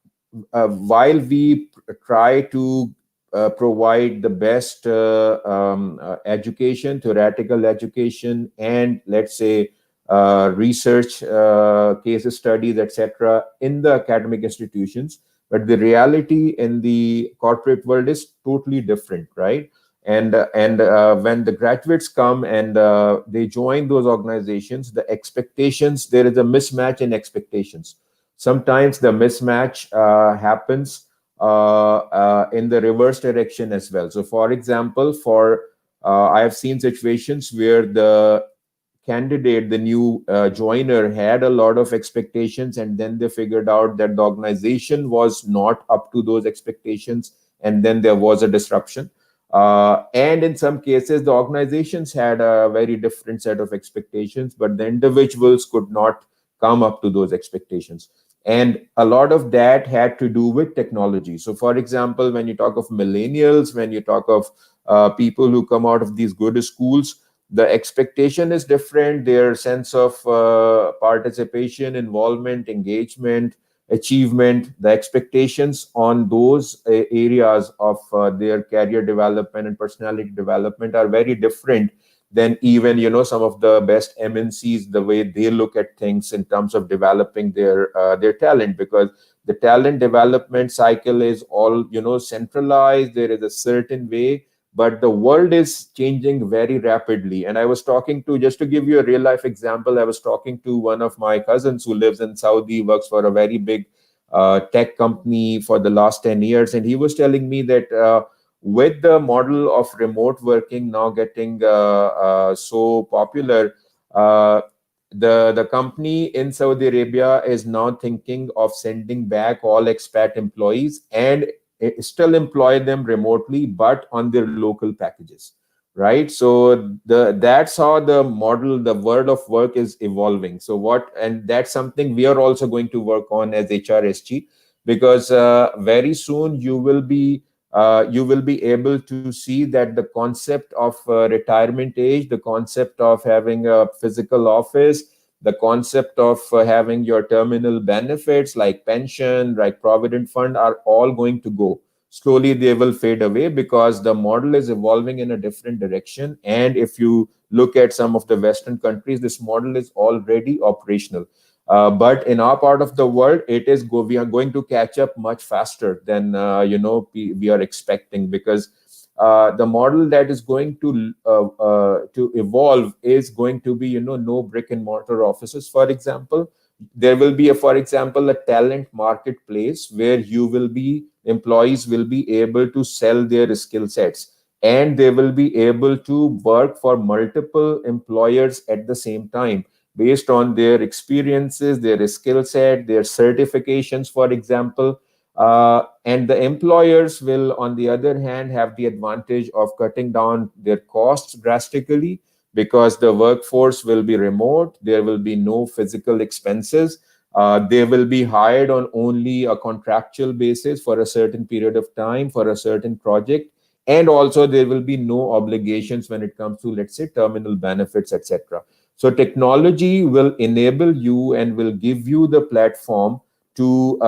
we try to provide the best education, theoretical education, and let's say research case studies, etc., in the academic institutions. But the reality in the corporate world is totally different, right? And when the graduates come and they join those organizations, the expectations, there is a mismatch in expectations. Sometimes the mismatch happens in the reverse direction as well. So for example, I have seen situations where the candidate, the new joiner, had a lot of expectations, and then they figured out that the organization was not up to those expectations, and then there was a disruption. And in some cases, the organizations had a very different set of expectations, but the individuals could not come up to those expectations. And a lot of that had to do with technology. So, for example, when you talk of millennials, when you talk of people who come out of these good schools, the expectation is different. Their sense of participation, involvement, engagement, achievement, the expectations on those areas of their career development and personality development are very different than even some of the best MNCs, the way they look at things in terms of developing their talent, because the talent development cycle is all centralized. There is a certain way, but the world is changing very rapidly. And I was talking to, just to give you a real life example, I was talking to one of my cousins who lives in Saudi, works for a very big tech company for the last 10 years. And he was telling me that with the model of remote working now getting so popular, the company in Saudi Arabia is now thinking of sending back all expat employees and still employ them remotely, but on their local packages, right? So that's how the model, the world of work is evolving. And that's something we are also going to work on as HRSG, because very soon you will be able to see that the concept of retirement age, the concept of having a physical office, the concept of having your terminal benefits like pension, like provident fund, are all going to go. Slowly they will fade away because the model is evolving in a different direction. And if you look at some of the Western countries, this model is already operational. But in our part of the world, we are going to catch up much faster than we are expecting, because the model that is going to evolve is going to be no brick and mortar offices. For example, there will be for example, a talent marketplace where employees will be able to sell their skill sets, and they will be able to work for multiple employers at the same time, based on their experiences, their skill set, their certifications, for example. And the employers will, on the other hand, have the advantage of cutting down their costs drastically, because the workforce will be remote. There will be no physical expenses. They will be hired on only a contractual basis for a certain period of time for a certain project. And also there will be no obligations when it comes to, let's say, terminal benefits, etc. So technology will enable you and will give you the platform to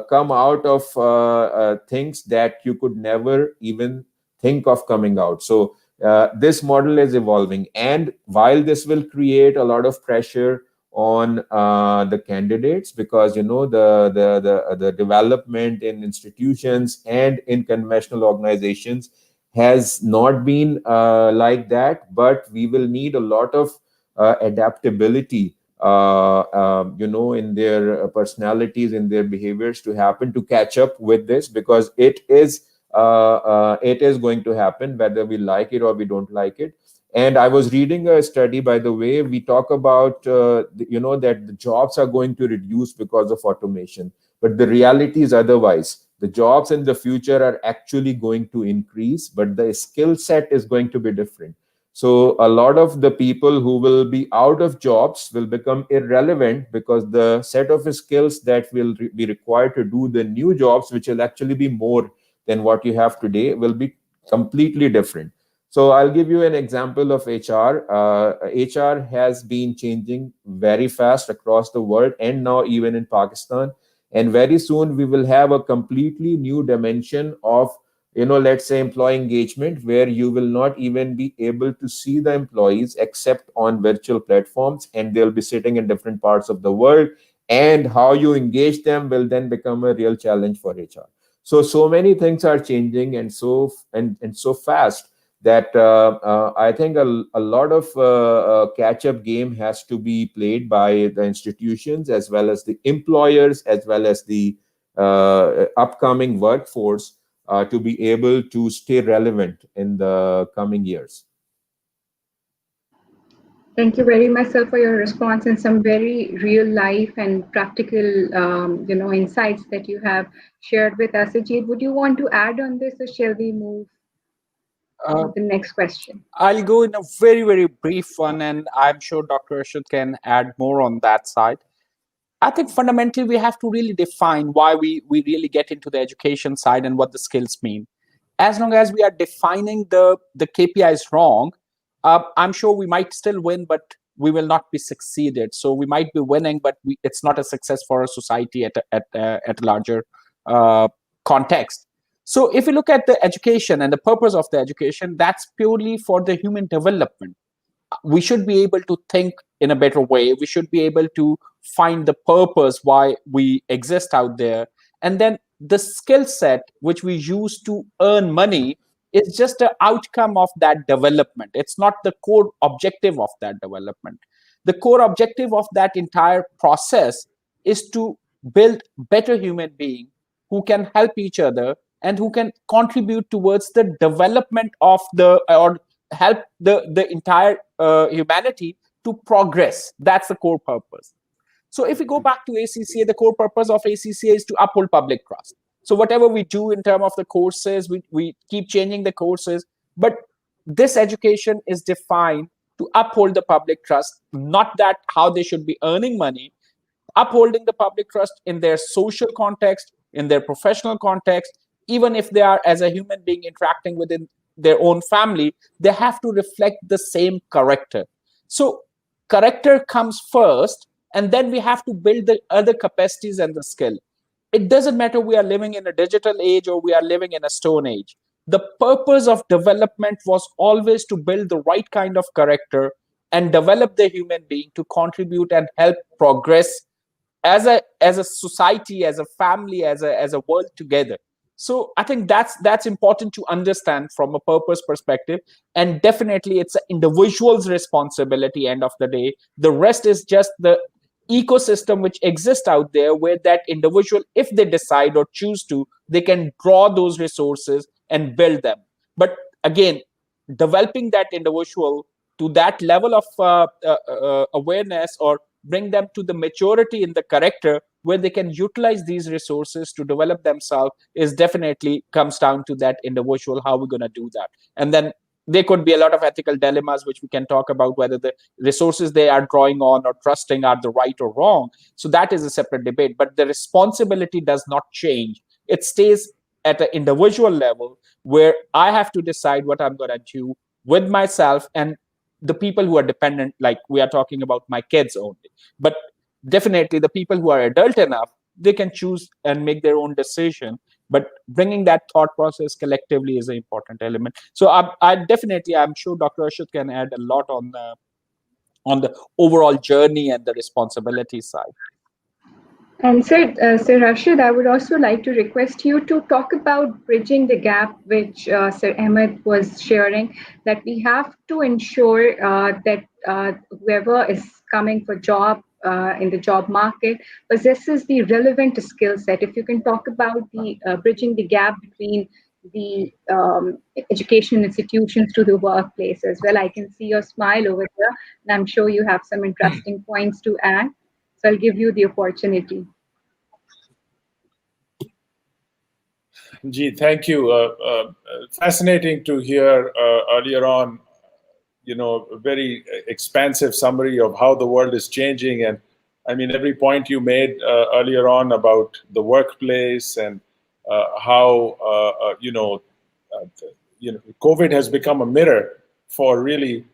come out of things that you could never even think of coming out. So this model is evolving, and while this will create a lot of pressure on the candidates, because the development in institutions and in conventional organizations has not been like that, but we will need a lot of adaptability in their personalities, in their behaviors to happen, to catch up with this, because it is going to happen whether we like it or we don't like it. And I was reading a study, by the way. We talk about that the jobs are going to reduce because of automation, but the reality is otherwise. The jobs in the future are actually going to increase, but the skill set is going to be different. So a lot of the people who will be out of jobs will become irrelevant, because the set of skills that will be required to do the new jobs, which will actually be more than what you have today, will be completely different. So I'll give you an example of HR. HR has been changing very fast across the world, and now even in Pakistan. And very soon we will have a completely new dimension of, let's say, employee engagement, where you will not even be able to see the employees except on virtual platforms, and they'll be sitting in different parts of the world. And how you engage them will then become a real challenge for HR. So many things are changing, and so fast, that I think a lot of catch-up game has to be played by the institutions, as well as the employers, as well as the upcoming workforce, to be able to stay relevant in the coming years. Thank you very much, sir, for your response and some very real life and practical, insights that you have shared with us. Ajit, would you want to add on this, or shall we move to the next question? I'll go in a very, very brief one, and I'm sure Dr. Arshad can add more on that side. I think fundamentally we have to really define why we really get into the education side and what the skills mean. As long as we are defining the KPIs wrong, I'm sure we might still win, but we will not be succeeded. So we might be winning, but it's not a success for a society at a larger context. So if you look at the education and the purpose of the education, that's purely for the human development. We should be able to think in a better way. We should be able to find the purpose why we exist out there. And then the skill set which we use to earn money is just an outcome of that development. It's not the core objective of that development. The core objective of that entire process is to build better human beings who can help each other and who can contribute towards the development of or help the entire humanity to progress. That's the core purpose. So if we go back to ACCA, the core purpose of ACCA is to uphold public trust. So whatever we do in terms of the courses, we keep changing the courses, but this education is defined to uphold the public trust, not that how they should be earning money, upholding the public trust in their social context, in their professional context. Even if they are as a human being interacting within their own family, they have to reflect the same character. So character comes first, and then we have to build the other capacities and the skill. It doesn't matter we are living in a digital age or we are living in a stone age. The purpose of development was always to build the right kind of character and develop the human being to contribute and help progress as a society, as a family, as a world together. So I think that's important to understand from a purpose perspective, and definitely it's an individual's responsibility. End of the day, the rest is just the ecosystem which exists out there, where that individual, if they decide or choose to, they can draw those resources and build them. But again, developing that individual to that level of awareness, or bring them to the maturity in the character where they can utilize these resources to develop themselves, is definitely comes down to that individual, how we're going to do that. And then there could be a lot of ethical dilemmas which we can talk about, whether the resources they are drawing on or trusting are the right or wrong. So that is a separate debate, but the responsibility does not change. It stays at an individual level, where I have to decide what I'm going to do with myself and the people who are dependent, like we are talking about my kids only. But definitely the people who are adult enough, they can choose and make their own decision. But bringing that thought process collectively is an important element. So I'm sure Dr. Arshad can add a lot on the overall journey and the responsibility side. And Sir Rashid, I would also like to request you to talk about bridging the gap, which Sir Ahmed was sharing, that we have to ensure that whoever is coming for job in the job market possesses the relevant skill set. If you can talk about the bridging the gap between the education institutions to the workplace as well. I can see your smile over here, and I'm sure you have some interesting points to add. So I'll give you the opportunity. Gee, thank you. Fascinating to hear earlier on, a very expansive summary of how the world is changing. And I mean, every point you made earlier on about the workplace and how, COVID has become a mirror for really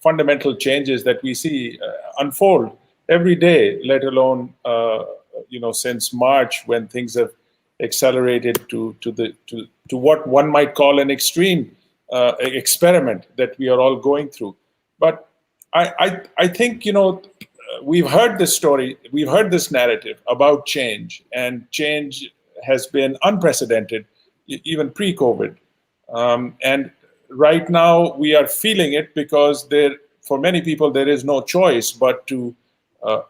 fundamental changes that we see unfold every day, let alone since March, when things have accelerated to what one might call an extreme experiment that we are all going through. But I think, we've heard this story, we've heard this narrative about change, and change has been unprecedented, even pre-COVID. And right now we are feeling it because for many people, there is no choice but to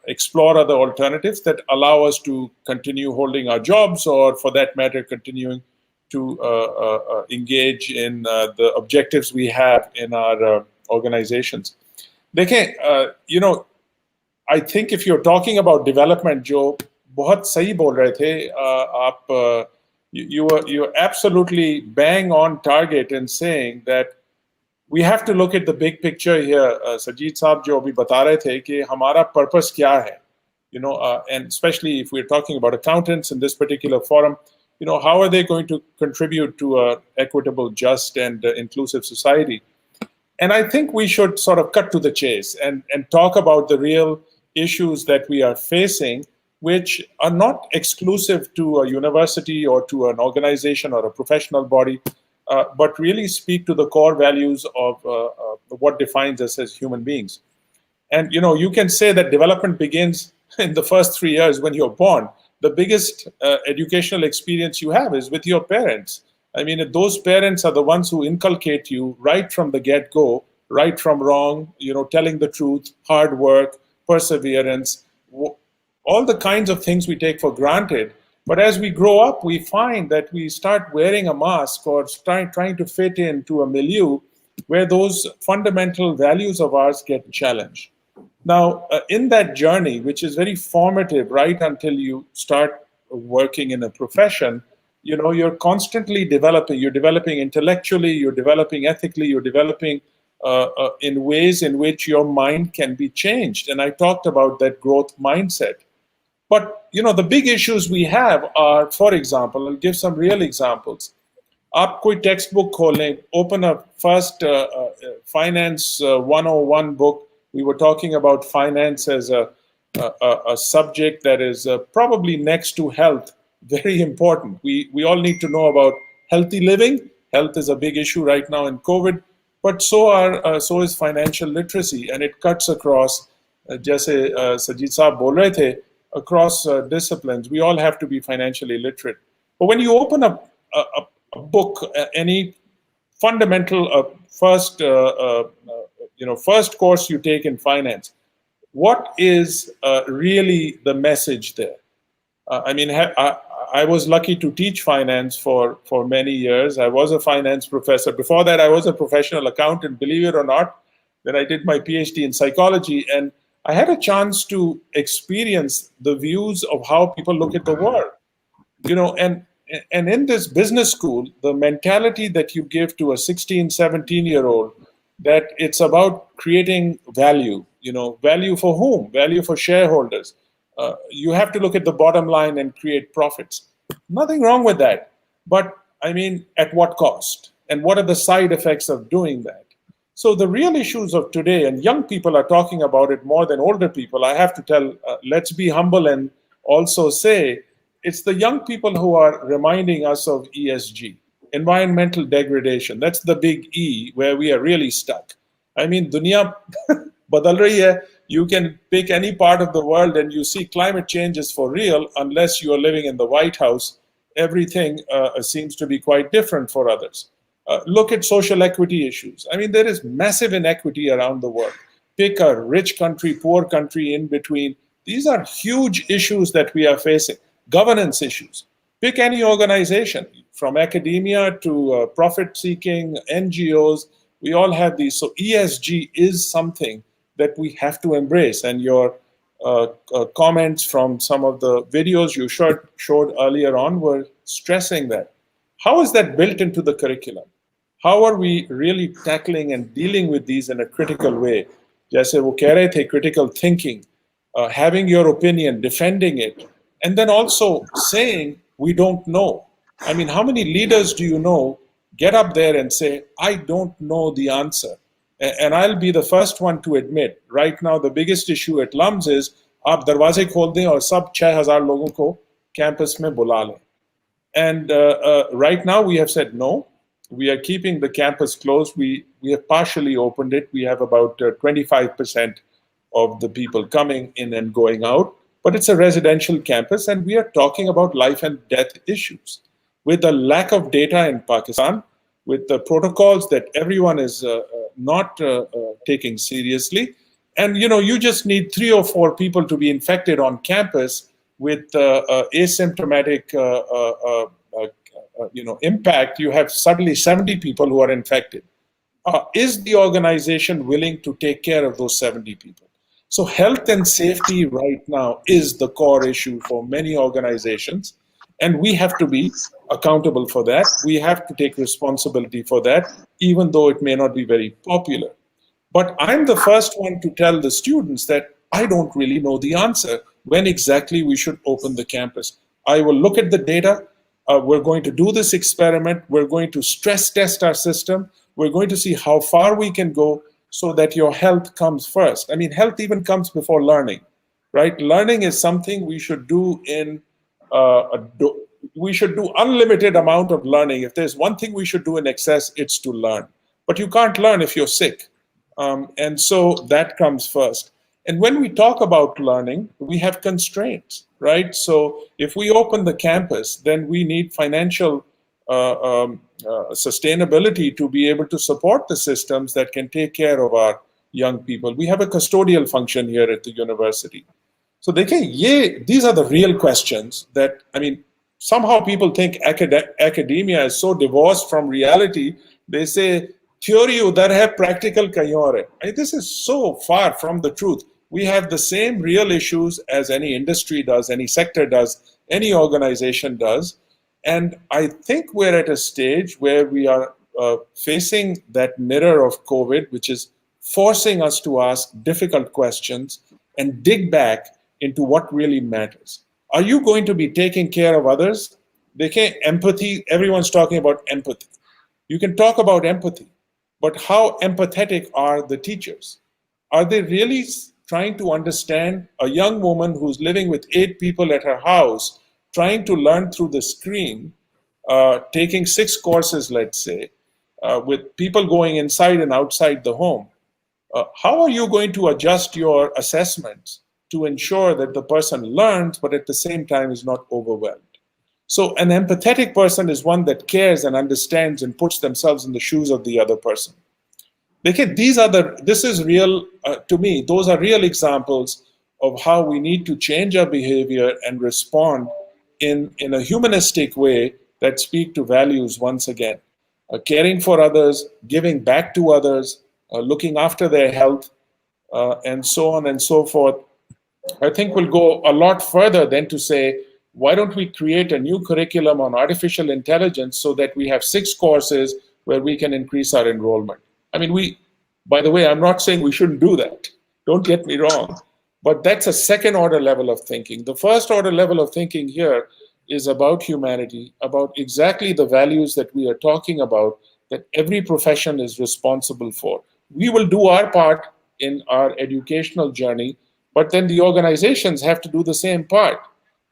explore other alternatives that allow us to continue holding our jobs, or for that matter, continuing to engage in the objectives we have in our organizations. I think if you're talking about development, जो बहुत सही बोल रहे थे आप, you're absolutely bang on target in saying that we have to look at the big picture here. Sajid साहब जो अभी बता रहे थे कि हमारा purpose क्या है, and especially if we're talking about accountants in this particular forum, how are they going to contribute to a equitable, just, and inclusive society? And I think we should sort of cut to the chase and talk about the real issues that we are facing, which are not exclusive to a university or to an organization or a professional body, but really speak to the core values of what defines us as human beings. And you can say that development begins in the first 3 years when you're born. The biggest educational experience you have is with your parents. I mean, those parents are the ones who inculcate you right from the get-go, right from wrong, telling the truth, hard work, perseverance, all the kinds of things we take for granted. But as we grow up, we find that we start wearing a mask or trying to fit into a milieu where those fundamental values of ours get challenged. Now, in that journey, which is very formative right until you start working in a profession, you're constantly developing. You're developing intellectually, you're developing ethically, you're developing in ways in which your mind can be changed. And I talked about that growth mindset. But, the big issues we have are, for example, I'll give some real examples. आप कोई textbook खोलें, open a first finance 101 book. We were talking about finance as a subject that is probably next to health, very important. We all need to know about healthy living. Health is a big issue right now in COVID, but so is financial literacy, and it cuts across, जैसे Sajid साहब बोल रहे थे, across disciplines. We all have to be financially literate. But when you open up a book, any fundamental first course you take in finance, what is really the message there? I was lucky to teach finance for many years. I was a finance professor. Before that, I was a professional accountant, believe it or not. Then I did my PhD in psychology, and I had a chance to experience the views of how people look at the world. And in this business school, the mentality that you give to a 16, 17-year-old, that it's about creating value, value for whom? Value for shareholders. You have to look at the bottom line and create profits. Nothing wrong with that. But at what cost? And what are the side effects of doing that? So the real issues of today, and young people are talking about it more than older people, I have to tell, let's be humble and also say, it's the young people who are reminding us of ESG, environmental degradation. That's the big E, where we are really stuck. Dunya badal rahi hai. You can pick any part of the world and you see climate change is for real, unless you are living in the White House. Everything seems to be quite different for others. Look at social equity issues. There is massive inequity around the world. Pick a rich country, poor country, in between. These are huge issues that we are facing. Governance issues. Pick any organization, from academia to profit-seeking NGOs. We all have these. So ESG is something that we have to embrace. And your comments from some of the videos you showed earlier on were stressing that. How is that built into the curriculum? How are we really tackling and dealing with these in a critical way? जैसे वो कह रहे थे, critical thinking, having your opinion, defending it, and then also saying, we don't know. How many leaders do you know get up there and say, I don't know the answer? And I'll be the first one to admit, right now, the biggest issue at LUMS is आप दरवाजे खोल दें और सब 6,000 लोगों को campus में बुला लें. And right now we have said no. We are keeping the campus closed. We have partially opened it. We have about 25% of the people coming in and going out. But it's a residential campus, and we are talking about life and death issues. With the lack of data in Pakistan, with the protocols that everyone is not taking seriously, and you just need 3 or 4 people to be infected on campus with asymptomatic impact, you have suddenly 70 people who are infected. Is the organization willing to take care of those 70 people? So health and safety right now is the core issue for many organizations, and we have to be accountable for that. We have to take responsibility for that, even though it may not be very popular. But I'm the first one to tell the students that I don't really know the answer when exactly we should open the campus. I will look at the data. We're going to do this experiment. We're going to stress test our system. We're going to see how far we can go so that your health comes first. I mean, health even comes before learning, right? Learning is something we should do we should do unlimited amount of learning. If there's one thing we should do in excess, it's to learn. But you can't learn if you're sick. And so that comes first. And when we talk about learning, we have constraints, right? So if we open the campus, then we need financial sustainability to be able to support the systems that can take care of our young people. We have a custodial function here at the university. So these are the real questions that, I mean, somehow people think academia is so divorced from reality. They say, theory udhar hai, practical kahin aur hai. I mean, this is so far from the truth. We have the same real issues as any industry does, any sector does, any organization does. And I think we're at a stage where we are facing that mirror of COVID, which is forcing us to ask difficult questions and dig back into what really matters. Are you going to be taking care of others? Empathy, everyone's talking about empathy. You can talk about empathy, but how empathetic are the teachers? Are they really trying to understand a young woman who's living with 8 people at her house, trying to learn through the screen, taking 6 courses, let's say, with people going inside and outside the home? How are you going to adjust your assessments to ensure that the person learns, but at the same time is not overwhelmed? So an empathetic person is one that cares and understands and puts themselves in the shoes of the other person. This is real, to me, those are real examples of how we need to change our behavior and respond in a humanistic way that speak to values once again. Caring for others, giving back to others, looking after their health, and so on and so forth. I think we'll go a lot further than to say, why don't we create a new curriculum on artificial intelligence so that we have 6 courses where we can increase our enrollment? I mean, by the way, I'm not saying we shouldn't do that. Don't get me wrong. But that's a second order level of thinking. The first order level of thinking here is about humanity, about exactly the values that we are talking about, that every profession is responsible for. We will do our part in our educational journey, but then the organizations have to do the same part,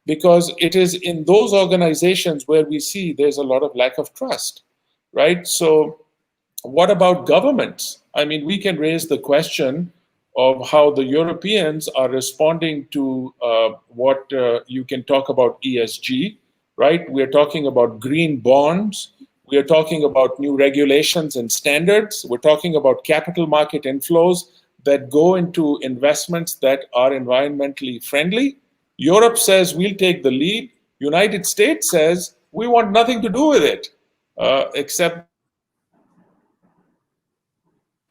because it is in those organizations where we see there's a lot of lack of trust, right? So what about governments? I mean, we can raise the question of how the Europeans are responding to what you can talk about ESG, right? We're talking about green bonds. We are talking about new regulations and standards. We're talking about capital market inflows that go into investments that are environmentally friendly. Europe says we'll take the lead. United States says we want nothing to do with it, except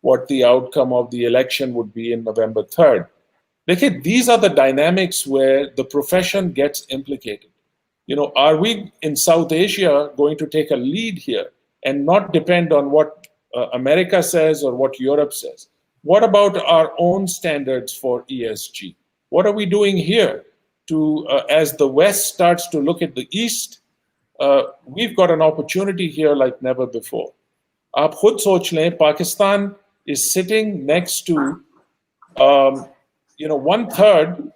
what the outcome of the election would be in November 3rd. These are the dynamics where the profession gets implicated. Are we in South Asia going to take a lead here and not depend on what America says or what Europe says? What about our own standards for ESG? What are we doing here to, as the West starts to look at the East, we've got an opportunity here like never before. आप खुद सोच लें, Pakistan is sitting next to, 1/3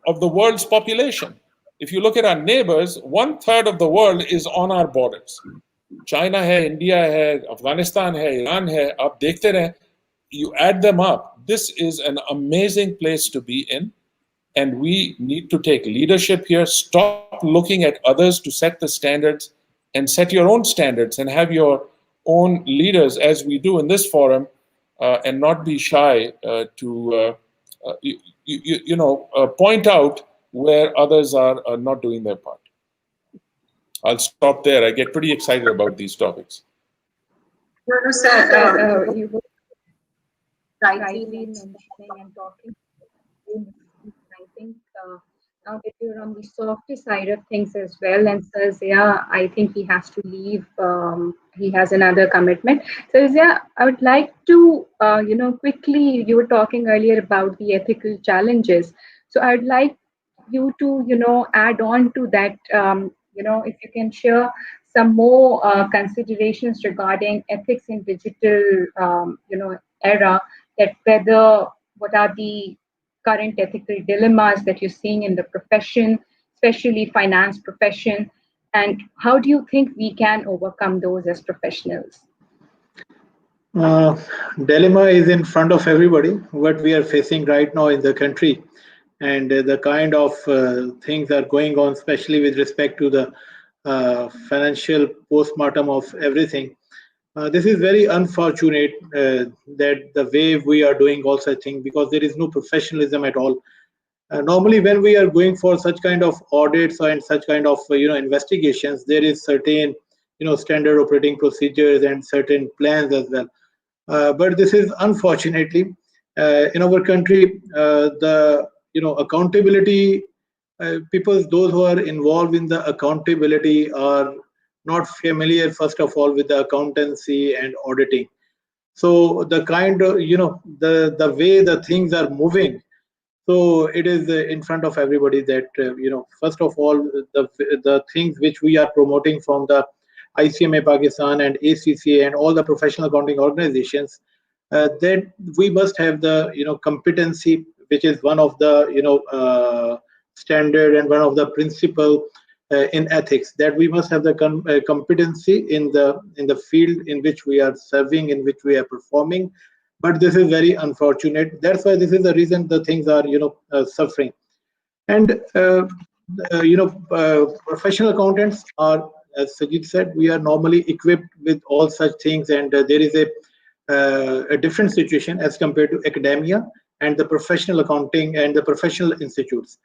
of the world's population. If you look at our neighbors, 1/3 of the world is on our borders. China hai, India hai, Afghanistan hai, Iran hai, aap dekhte rahe. You add them up. This is an amazing place to be in. And we need to take leadership here. Stop looking at others to set the standards and set your own standards and have your own leaders, as we do in this forum, and not be shy to point out where others are not doing their part. I'll stop there. I get pretty excited about these topics. No, sir, you were rightly mentioning and talking. I think now that you're on the softer side of things as well, and says, yeah, I think he has to leave. He has another commitment. So, yeah, I would like to, quickly, you were talking earlier about the ethical challenges. So, I would like you to, add on to that, if you can share some more considerations regarding ethics in digital, era, that what are the current ethical dilemmas that you're seeing in the profession, especially finance profession, and how do you think we can overcome those as professionals? Dilemma is in front of everybody, what we are facing right now in the country, and the kind of things are going on, especially with respect to the financial postmortem of everything. This is very unfortunate that the way we are doing all such things, because there is no professionalism at all. Normally, when we are going for such kind of audits and such kind of investigations, there is certain standard operating procedures and certain plans as well. But this is unfortunately in our country, the accountability people, those who are involved in the accountability, are not familiar, first of all, with the accountancy and auditing. So the kind of the way the things are moving, so it is in front of everybody that first of all, the things which we are promoting from the ICMA Pakistan and ACCA and all the professional accounting organizations, that we must have the competency, which is one of the standard and one of the principle in ethics, that we must have the competency in the field in which we are serving, in which we are performing. But this is very unfortunate. That's why this is the reason the things are suffering. And professional accountants are, as Sajid said, we are normally equipped with all such things, and there is a different situation as compared to academia and the professional accounting and the professional institutes.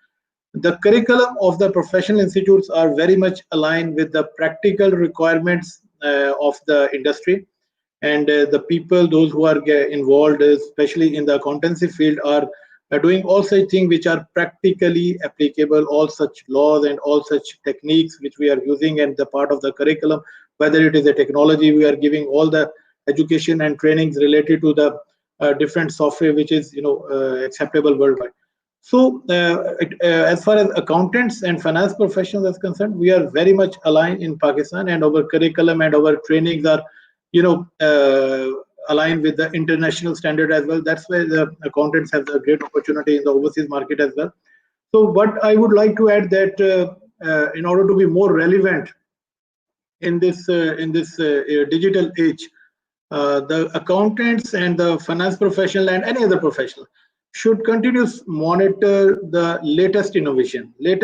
The curriculum of the professional institutes are very much aligned with the practical requirements of the industry, and the people, those who are involved, especially in the accountancy field, are doing all such things which are practically applicable, all such laws and all such techniques which we are using, and the part of the curriculum, whether it is a technology, we are giving all the education and trainings related to the different software which is acceptable worldwide. So as far as accountants and finance professionals are concerned, we are very much aligned in Pakistan, and our curriculum and our trainings are aligned with the international standard as well. That's why the accountants have a great opportunity in the overseas market as well. So what I would like to add that in order to be more relevant in this digital age, the accountants and the finance professional and any other professional should continue to monitor the latest innovation in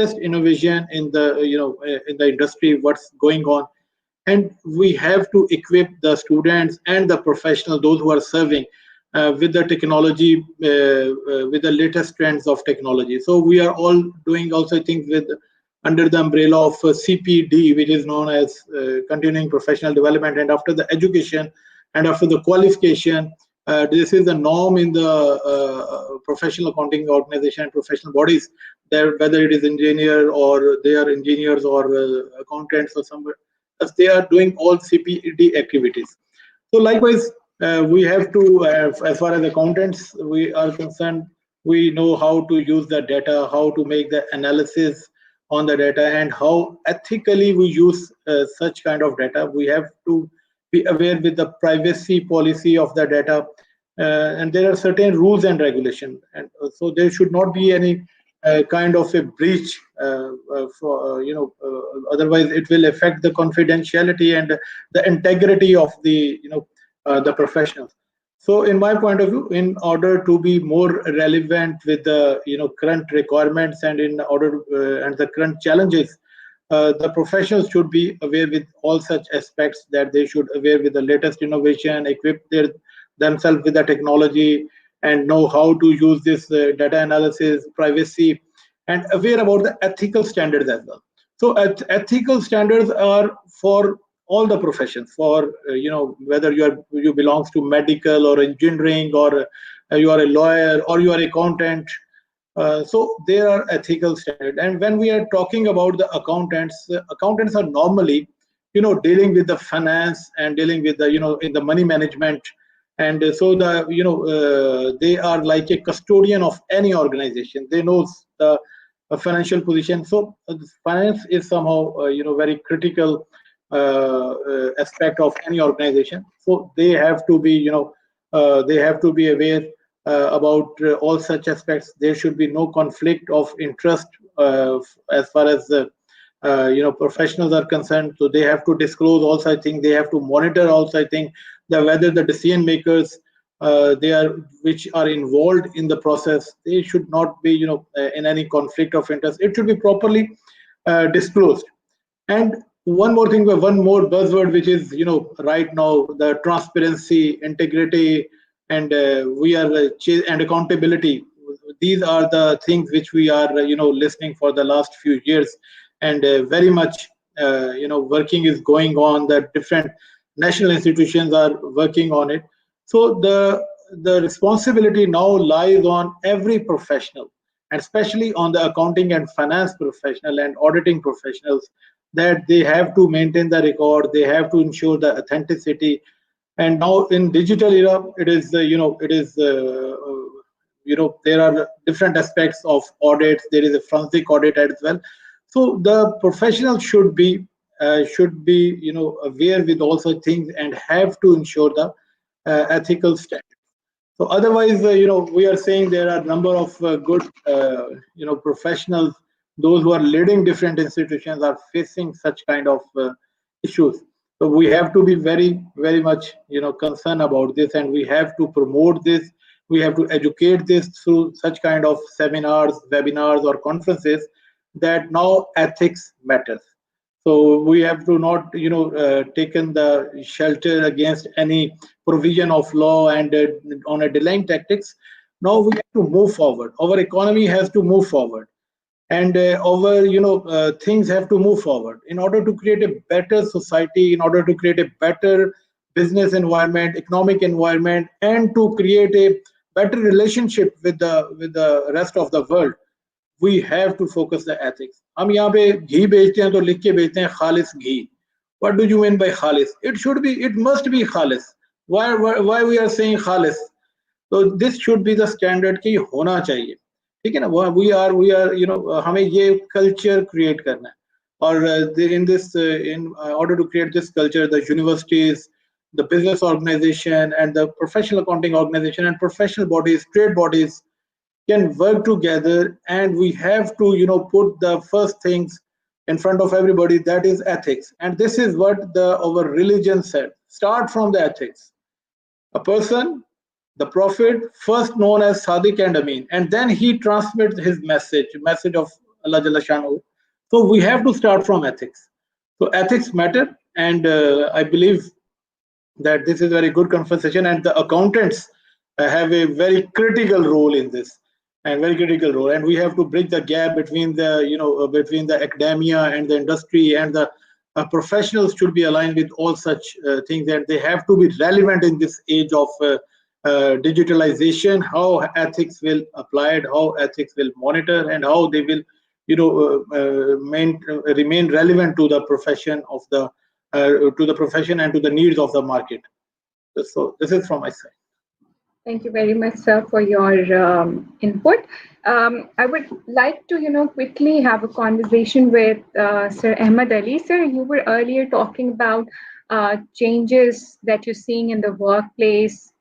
the in the industry, what's going on. And we have to equip the students and the professionals, those who are serving, with the technology, with the latest trends of technology. So we are all doing also things with under the umbrella of CPD, which is known as continuing professional development. And after the education and after the qualification, this is the norm in the professional accounting organization and professional bodies, there, whether it is engineer or they are engineers or accountants or somewhere, as they are doing all CPD activities. So likewise, we have to, as far as accountants we are concerned, we know how to use the data, how to make the analysis on the data, and how ethically we use such kind of data. We have to be aware with the privacy policy of the data, and there are certain rules and regulations, and so there should not be any kind of a breach otherwise it will affect the confidentiality and the integrity of the the professionals. So in my point of view, in order to be more relevant with the current requirements and in order and the current challenges, the professionals should be aware with all such aspects, that they should aware with the latest innovation, equip themselves with the technology, and know how to use this data analysis, privacy, and aware about the ethical standards as well. So ethical standards are for all the professions, for whether you belongs to medical or engineering, or you are a lawyer or you are an accountant. So there are ethical standards. And when we are talking about the accountants are normally dealing with the finance and dealing with the in the money management. And so they are like a custodian of any organization. They know the financial position. So finance is somehow very critical aspect of any organization. So they have to be aware about all such aspects. There should be no conflict of interest as far as professionals are concerned. So they have to disclose also. I think they have to monitor also. I think that whether the decision makers which are involved in the process, they should not be in any conflict of interest. It should be properly disclosed. And one more thing, one more buzzword, which is right now, the transparency, integrity, and and accountability. These are the things which we are listening for the last few years, and very much working is going on. That different national institutions are working on it. So the responsibility now lies on every professional, and especially on the accounting and finance professional and auditing professionals, that they have to maintain the record, they have to ensure the authenticity. And now in digital era, it is there are different aspects of audits. There is a forensic audit as well. So the professional should be aware with also things, and have to ensure the ethical standards. So otherwise, we are saying there are a number of good professionals, those who are leading different institutions, are facing such kind of issues. So we have to be very, very much concerned about this, and we have to promote this. We have to educate this through such kind of seminars, webinars, or conferences, that now ethics matters. So we have to not taken the shelter against any provision of law and on a delaying tactics. Now we have to move forward. Our economy has to move forward, and our things have to move forward in order to create a better society, in order to create a better business environment, economic environment, and to create a better relationship with the rest of the world. We have to focus the ethics. हम यहाँ पे घी बेचते हैं तो लिख के बेचते हैं खालिस घी. What do you mean by खालिस? It must be खालिस. Why we are saying खालिस? So this should be the standard कि होना चाहिए. ठीक है ना? We are हमें ये culture create करना है. और in order to create this culture, the universities, the business organization, and the professional accounting organization, and professional bodies, trade bodies, can work together, and we have to put the first things in front of everybody, that is ethics. And this is what our religion said: start from the ethics. A person, the prophet, first known as Sadiq and Amin, and then he transmits his message of Allah Jalla Shanu. So we have to start from ethics. So ethics matter, and I believe that this is a very good conversation, and the accountants have a very critical role in this. And we have to bridge the gap between the academia and the industry, and the professionals should be aligned with all such things, and they have to be relevant in this age of digitalization. How ethics will applied, how ethics will monitor, and how they will remain relevant to the profession and to the needs of the market. So this is from my side. Thank you very much, sir, for your input. I would like to, quickly have a conversation with Sir Ahmed Ali. Sir, you were earlier talking about changes that you're seeing in the workplace,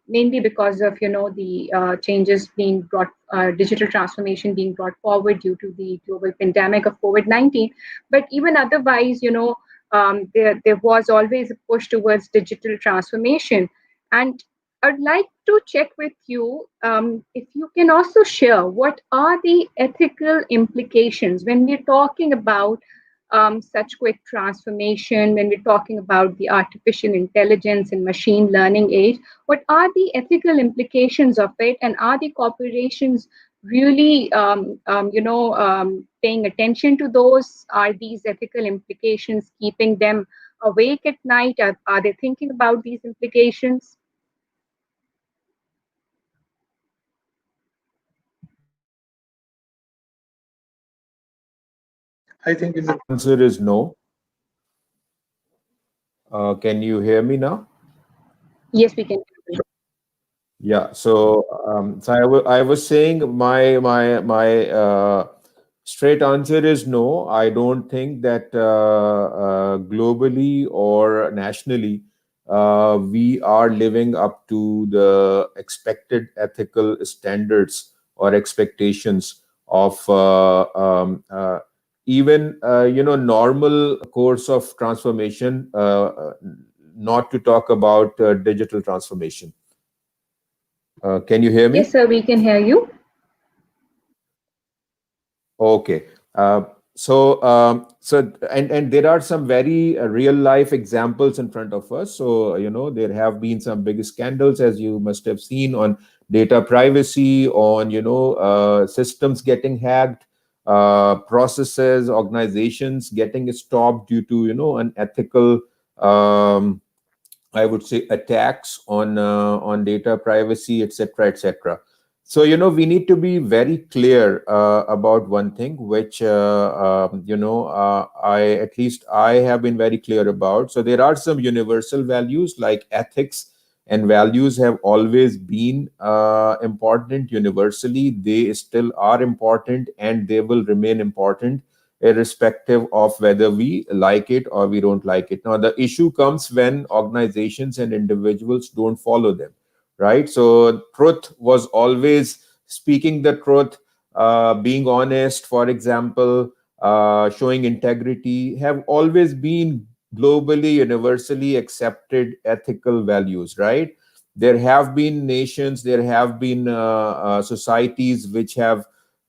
mainly because of the changes being brought, digital transformation being brought forward due to the global pandemic of COVID-19. But even otherwise, there was always a push towards digital transformation. And I'd like to check with you if you can also share what are the ethical implications when we're talking about such quick transformation, when we're talking about the artificial intelligence and machine learning age. What are the ethical implications of it, and are the corporations really paying attention to those? Are these ethical implications keeping them awake at night? Are they thinking about these implications? I think in the Answer is no. Can you hear me now? Yes, we can. Yeah. So I was saying my straight answer is no. I don't think that globally or nationally we are living up to the expected ethical standards or expectations of even normal course of transformation. Not to talk about digital transformation. Can you hear Yes, me? sir, we can hear you. Okay. And there are some very real life examples in front of us. So, there have been some big scandals, as you must have seen, on data privacy, on, systems getting hacked, processes, organizations getting stopped due to, unethical, I would say, attacks on data privacy, etc., etc. So we need to be very clear about one thing, which I have been very clear about. So there are some universal values like ethics and values have always been important universally. They still are important, and they will remain important irrespective of whether we like it or we don't like it. Now, the issue comes when organizations and individuals don't follow them, right? So, truth was always speaking the truth, being honest, for example, showing integrity, have always been globally, universally accepted ethical values, right? There have been nations, there have been societies which have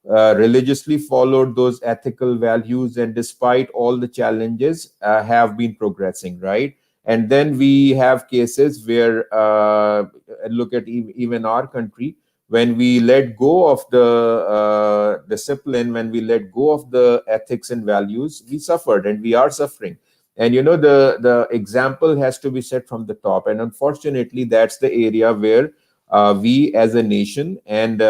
religiously followed those ethical values, and despite all the challenges have been progressing, right? And then we have cases where look at even our country, when we let go of the discipline, when we let go of the ethics and values, we suffered and we are suffering. And the example has to be set from the top, and unfortunately that's the area where we as a nation, and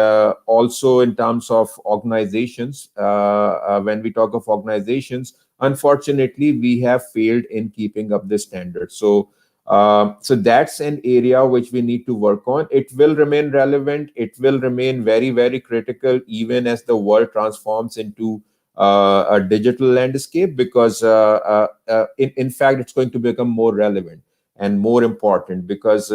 also in terms of organizations, when we talk of organizations, unfortunately we have failed in keeping up the standards. So that's an area which we need to work on. It will remain relevant, it will remain very, very critical even as the world transforms into a digital landscape, because in fact it's going to become more relevant and more important, because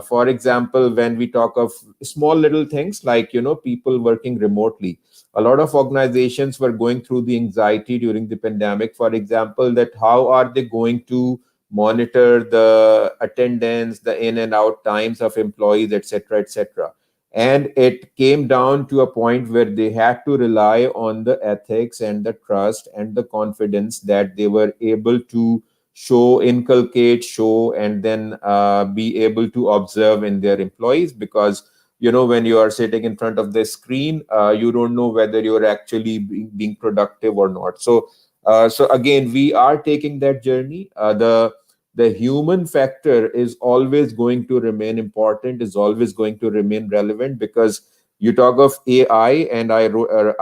for example, when we talk of small little things like people working remotely, a lot of organizations were going through the anxiety during the pandemic, for example, that how are they going to monitor the attendance, the in and out times of employees, etc., etc. And it came down to a point where they had to rely on the ethics and the trust and the confidence that they were able to inculcate, show, and then be able to observe in their employees. Because when you are sitting in front of the screen, you don't know whether you're actually being productive or not. So again, we are taking that journey. The human factor is always going to remain important, is always going to remain relevant, because you talk of AI, and I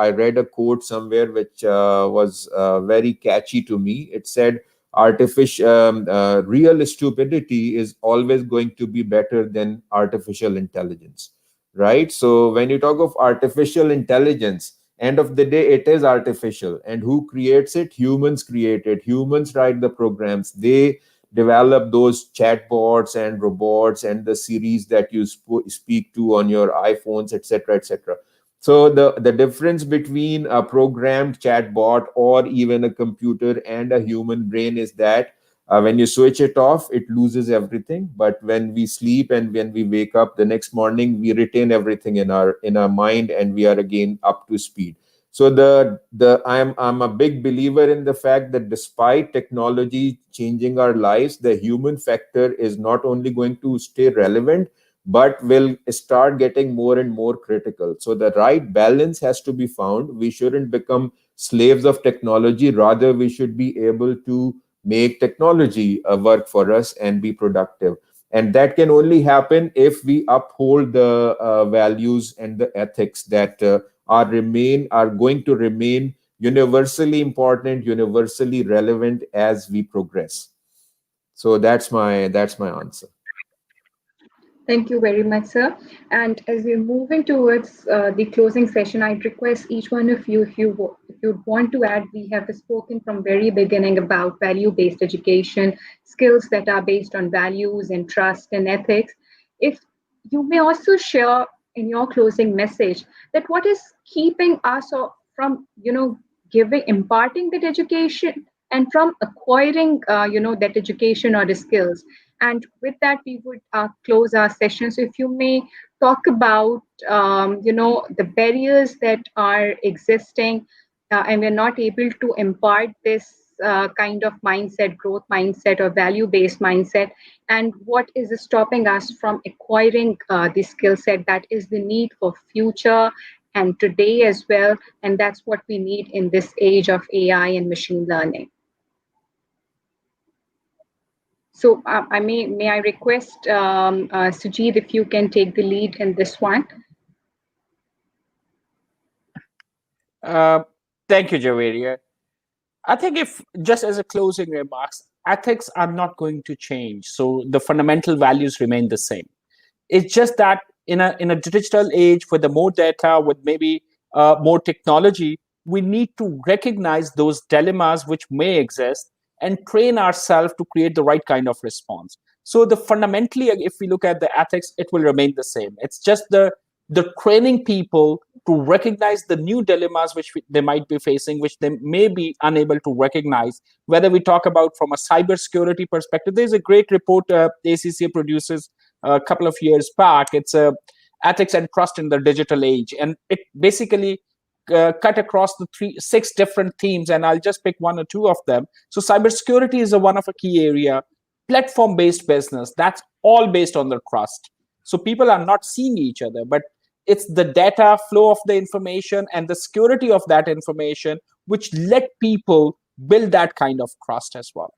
read a quote somewhere which was very catchy to me. It said, real stupidity is always going to be better than artificial intelligence, right? So when you talk of artificial intelligence, end of the day, it is artificial, and who creates it? Humans create it, humans write the programs, they develop those chatbots and robots and the series that you speak to on your iPhones, etc., etc. So the difference between a programmed chatbot or even a computer and a human brain is that when you switch it off, it loses everything. But when we sleep and when we wake up the next morning, we retain everything in our mind, and we are again up to speed. So I'm a big believer in the fact that despite technology changing our lives, the human factor is not only going to stay relevant, but will start getting more and more critical. So the right balance has to be found. We shouldn't become slaves of technology. Rather, we should be able to make technology work for us and be productive. And that can only happen if we uphold the values and the ethics that are going to remain universally important, universally relevant as we progress. So that's my answer. Thank you very much, sir. And as we're moving towards the closing session, I'd request each one of you, if you want to add, we have spoken from very beginning about value-based education, skills that are based on values and trust and ethics. If you may also share in your closing message that what is keeping us from, imparting that education and from acquiring, that education or the skills. And with that, we would close our session. So if you may talk about, the barriers that are existing and we're not able to impart this kind of mindset, growth mindset or value-based mindset, and what is stopping us from acquiring the skill set that is the need for future and today as well. And that's what we need in this age of AI and machine learning. So may I request Sujit, if you can take the lead in this one. Thank you, Javeria. I think if just as a closing remarks, ethics are not going to change. So the fundamental values remain the same. It's just that in a digital age with the more data, with maybe more technology, we need to recognize those dilemmas which may exist and train ourselves to create the right kind of response. So the fundamentally, if we look at the ethics, it will remain the same. It's just the training people to recognize the new dilemmas which they might be facing, which they may be unable to recognize. Whether we talk about from a cybersecurity perspective, there's a great report ACCA produces a couple of years back. It's ethics and trust in the digital age, and it basically cut across the 6 different themes, and I'll just pick 1 or 2 of them. So cybersecurity is one of a key area. Platform-based business, that's all based on the trust. So people are not seeing each other, but it's the data flow of the information and the security of that information which let people build that kind of trust as well.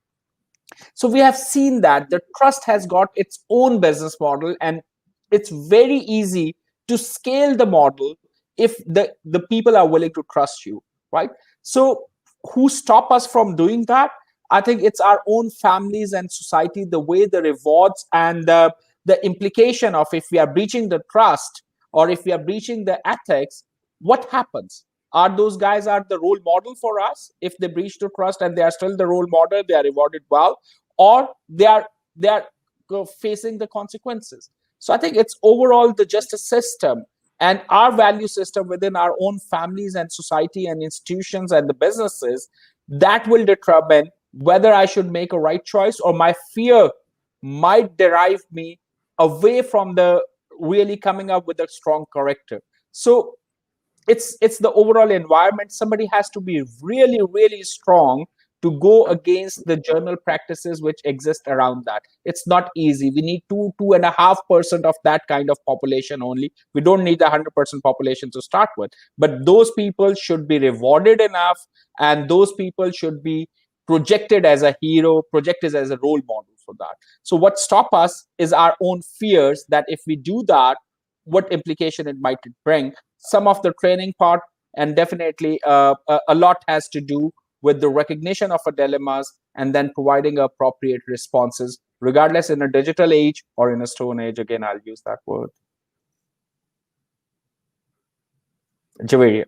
So we have seen that the trust has got its own business model, and it's very easy to scale the model if the people are willing to trust you, right? So who stop us from doing that? I think it's our own families and society, the way the rewards and the implication of if we are breaching the trust or if we are breaching the ethics, what happens? Are those guys are the role model for us? If they breach the trust and they are still the role model, they are rewarded well, or they are facing the consequences. So I think it's overall the justice system and our value system within our own families and society and institutions and the businesses that will determine whether I should make a right choice or my fear might derive me away from the really coming up with a strong corrective. So it's the overall environment. Somebody has to be really, really strong to go against the journal practices which exist around that. It's not easy. We need 2.5% of that kind of population only. We don't need the 100% population to start with, but those people should be rewarded enough, and those people should be projected as a hero, projected as a role model for that. So what stop us is our own fears that if we do that, what implication it might bring. Some of the training part, and definitely a lot has to do with the recognition of a dilemmas and then providing appropriate responses, regardless in a digital age or in a stone age. Again, I'll use that word. Javeria.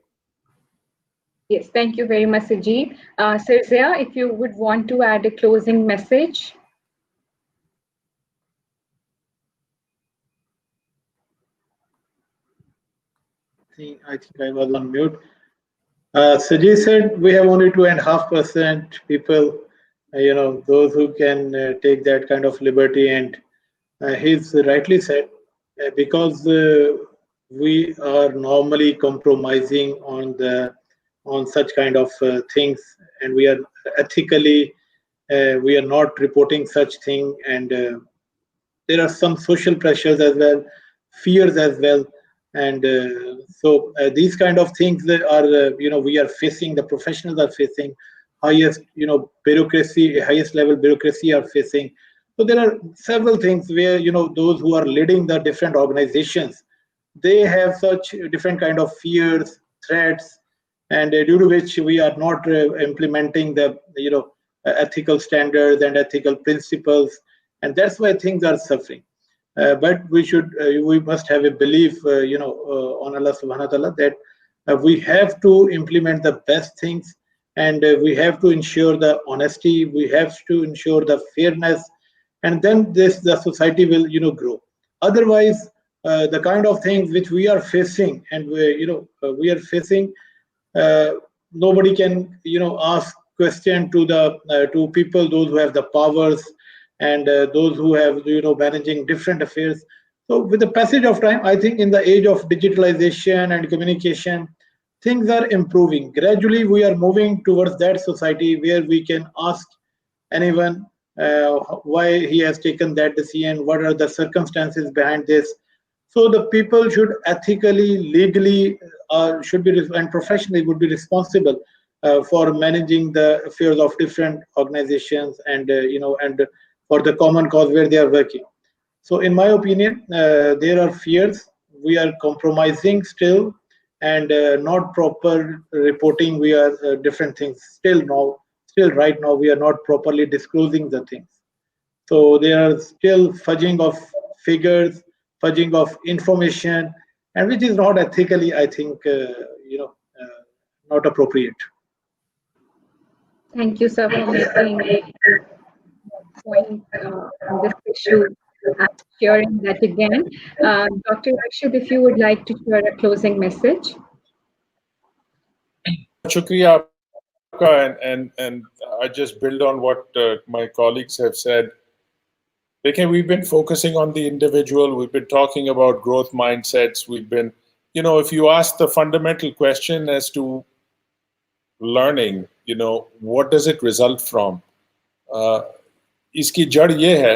Yes, thank you very much, Sajid. Sir Zia, if you would want to add a closing message. think I was on mute. Sajid said we have only 2.5% people, those who can take that kind of liberty, and he's rightly said, because we are normally compromising on such kind of things, and we are ethically we are not reporting such thing, and there are some social pressures as well, fears as well, and so these kind of things that are we are facing, the professionals are facing, highest bureaucracy, highest level bureaucracy are facing. So there are several things where those who are leading the different organizations, they have such different kind of fears, threats, and due to which we are not implementing the ethical standards and ethical principles, and that's why things are suffering. But we must have a belief on Allah subhanahu wa ta'ala, that we have to implement the best things, and we have to ensure the honesty, we have to ensure the fairness, and then the society will grow. Otherwise, the kind of things which we are facing, and we are facing, nobody can ask question to the to people, those who have the powers, and those who have managing different affairs. So with the passage of time, I think in the age of digitalization and communication, things are improving. Gradually we are moving towards that society where we can ask anyone why he has taken that decision, what are the circumstances behind this. So the people should ethically, legally, should be and professionally would be responsible for managing the affairs of different organizations, and and for the common cause where they are working. So in my opinion, there are fears. We are compromising still, and not proper reporting. We are different things still right now. We are not properly disclosing the things. So there are still fudging of figures, fudging of information, and which is not ethically, I think, not appropriate. Thank you, sir, for making a point on this issue and sharing that again. Dr. Rashid, if you would like to share a closing message. Shukriya, and I just build on what my colleagues have said. We've been focusing on the individual. We've been talking about growth mindsets. We've been, if you ask the fundamental question as to learning, what does it result from? इसकी जड़ ये है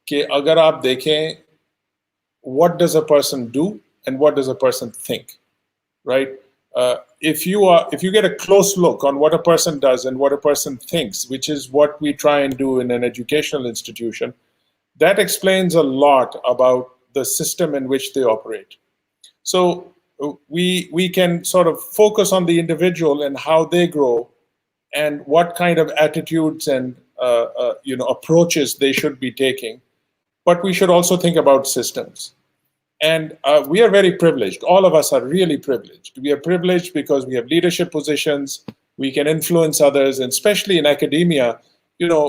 कि अगर आप देखें, what does a person do and what does a person think, right? If you get a close look on what a person does and what a person thinks, which is what we try and do in an educational institution, that explains a lot about the system in which they operate. So we can sort of focus on the individual and how they grow and what kind of attitudes and approaches they should be taking. But we should also think about systems. And we are very privileged. All of us are really privileged. We are privileged because we have leadership positions. We can influence others, and especially in academia,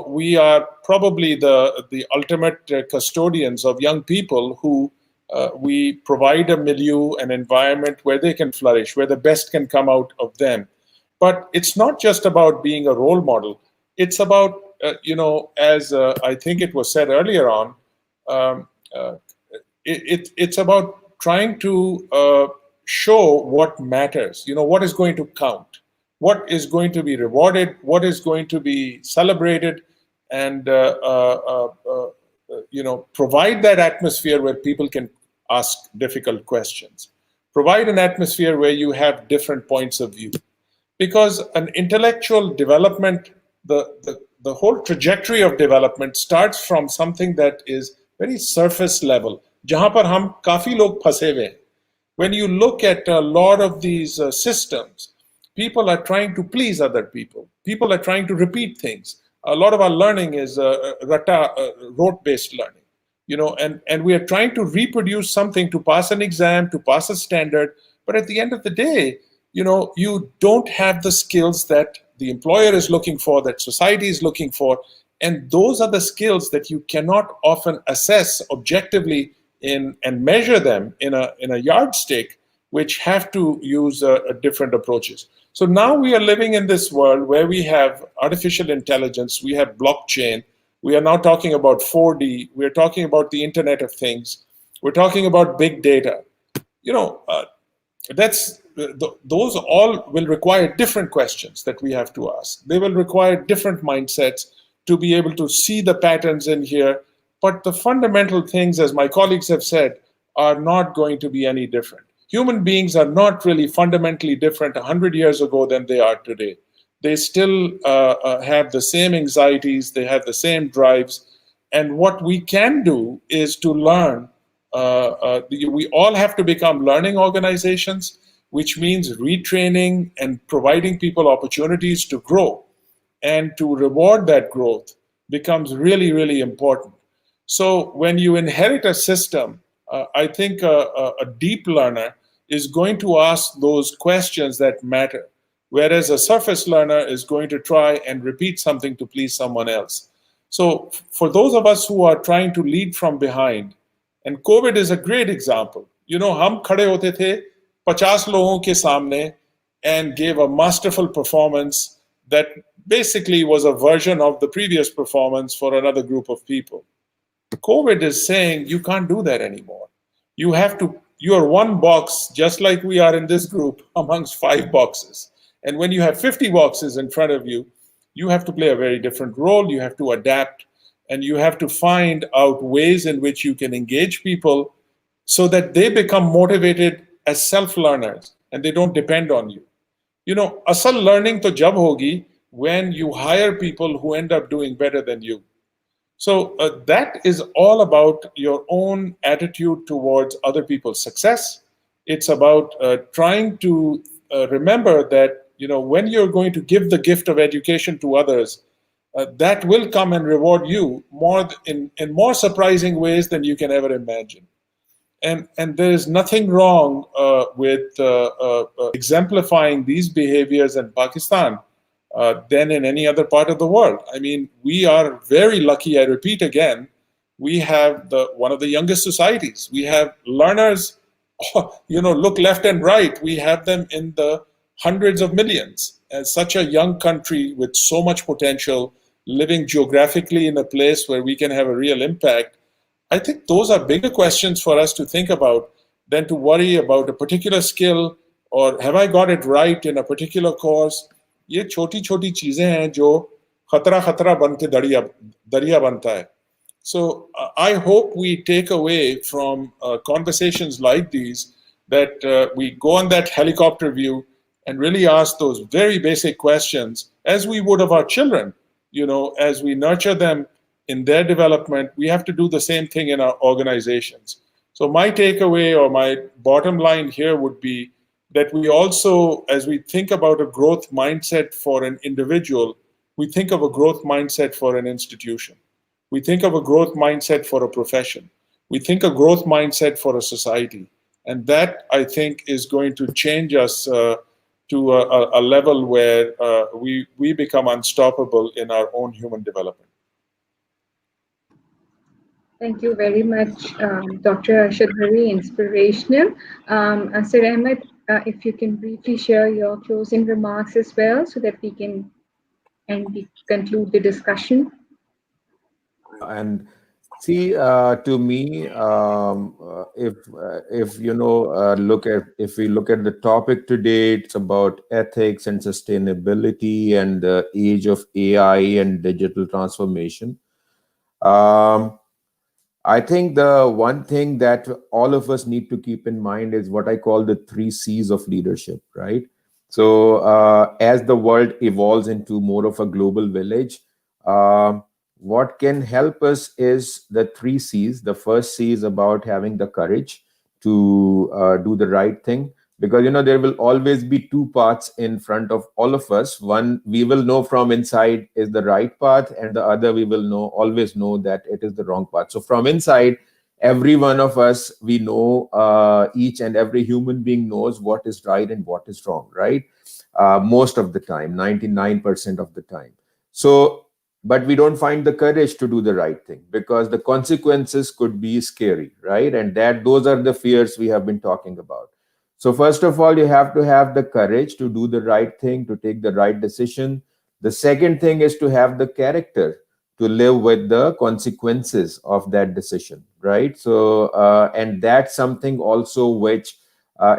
we are probably the ultimate custodians of young people who we provide a milieu, an environment where they can flourish, where the best can come out of them. But it's not just about being a role model. It's about, as I think it was said earlier on, it's about trying to show what matters, what is going to count, what is going to be rewarded, what is going to be celebrated, and provide that atmosphere where people can ask difficult questions. Provide an atmosphere where you have different points of view. Because an intellectual development, the whole trajectory of development starts from something that is very surface level. जहाँ पर हम काफी लोग फंसे हुए हैं. When you look at a lot of these systems, people are trying to please other people. People are trying to repeat things. A lot of our learning is rote-based learning, and we are trying to reproduce something to pass an exam, to pass a standard. But at the end of the day, you don't have the skills that the employer is looking for, that society is looking for, and those are the skills that you cannot often assess objectively and measure them in a yardstick which have to use different approaches. So now we are living in this world where we have artificial intelligence, we have blockchain, we are now talking about 4D, we're talking about the Internet of Things, we're talking about big data. Those all will require different questions that we have to ask. They will require different mindsets to be able to see the patterns in here. But the fundamental things, as my colleagues have said, are not going to be any different. Human beings are not really fundamentally different 100 years ago than they are today. They still have the same anxieties, they have the same drives. And what we can do is to learn. We all have to become learning organizations, which means retraining and providing people opportunities to grow, and to reward that growth becomes really, really important. So when you inherit a system, I think a deep learner is going to ask those questions that matter, whereas a surface learner is going to try and repeat something to please someone else. So for those of us who are trying to lead from behind, and COVID is a great example. हम खड़े होते थे 50 लोगों के सामने and gave a masterful performance that basically was a version of the previous performance for another group of people. COVID is saying you can't do that anymore. You are one box, just like we are in this group, amongst 5 boxes. And when you have 50 boxes in front of you, you have to play a very different role. You have to adapt, and you have to find out ways in which you can engage people so that they become motivated as self-learners and they don't depend on you. Asal learning to jab hogi when you hire people who end up doing better than you. So that is all about your own attitude towards other people's success. It's about trying to remember that when you're going to give the gift of education to others, that will come and reward you in more surprising ways than you can ever imagine. And there is nothing wrong with exemplifying these behaviors in Pakistan than in any other part of the world. I mean, we are very lucky. I repeat again, we have one of the youngest societies. We have learners, look left and right. We have them in the hundreds of millions. As such a young country with so much potential, living geographically in a place where we can have a real impact, I think those are bigger questions for us to think about than to worry about a particular skill or have I got it right in a particular course. ये छोटी छोटी चीजें हैं जो खतरा खतरा बन के दरिया बनता है. So I hope we take away from conversations like these that we go on that helicopter view and really ask those very basic questions as we would of our children. As we nurture them in their development, we have to do the same thing in our organizations. So my takeaway or my bottom line here would be that we also, as we think about a growth mindset for an individual, we think of a growth mindset for an institution. We think of a growth mindset for a profession. We think a growth mindset for a society. And that, I think, is going to change us to a level where we become unstoppable in our own human development. Thank you very much, Dr. Arshad. Very inspirational. Sir Ahmed, if you can briefly share your closing remarks as well so that we can conclude the discussion. And see, to me, if we look at the topic today, it's about ethics and sustainability and the age of AI and digital transformation. I think the one thing that all of us need to keep in mind is what I call the 3 C's of leadership, right? So as the world evolves into more of a global village, what can help us is the 3 C's. The first C is about having the courage to do the right thing, because there will always be 2 paths in front of all of us. One we will know from inside is the right path, and the other we will always know that it is the wrong path. So from inside, every one of us, we know, each and every human being knows what is right and what is wrong, right? Most of the time, 99% of the time. So, but we don't find the courage to do the right thing because the consequences could be scary, right? And those are the fears we have been talking about. So first of all, you have to have the courage to do the right thing, to take the right decision. The second thing is to have the character to live with the consequences of that decision, right? So, and that's something also which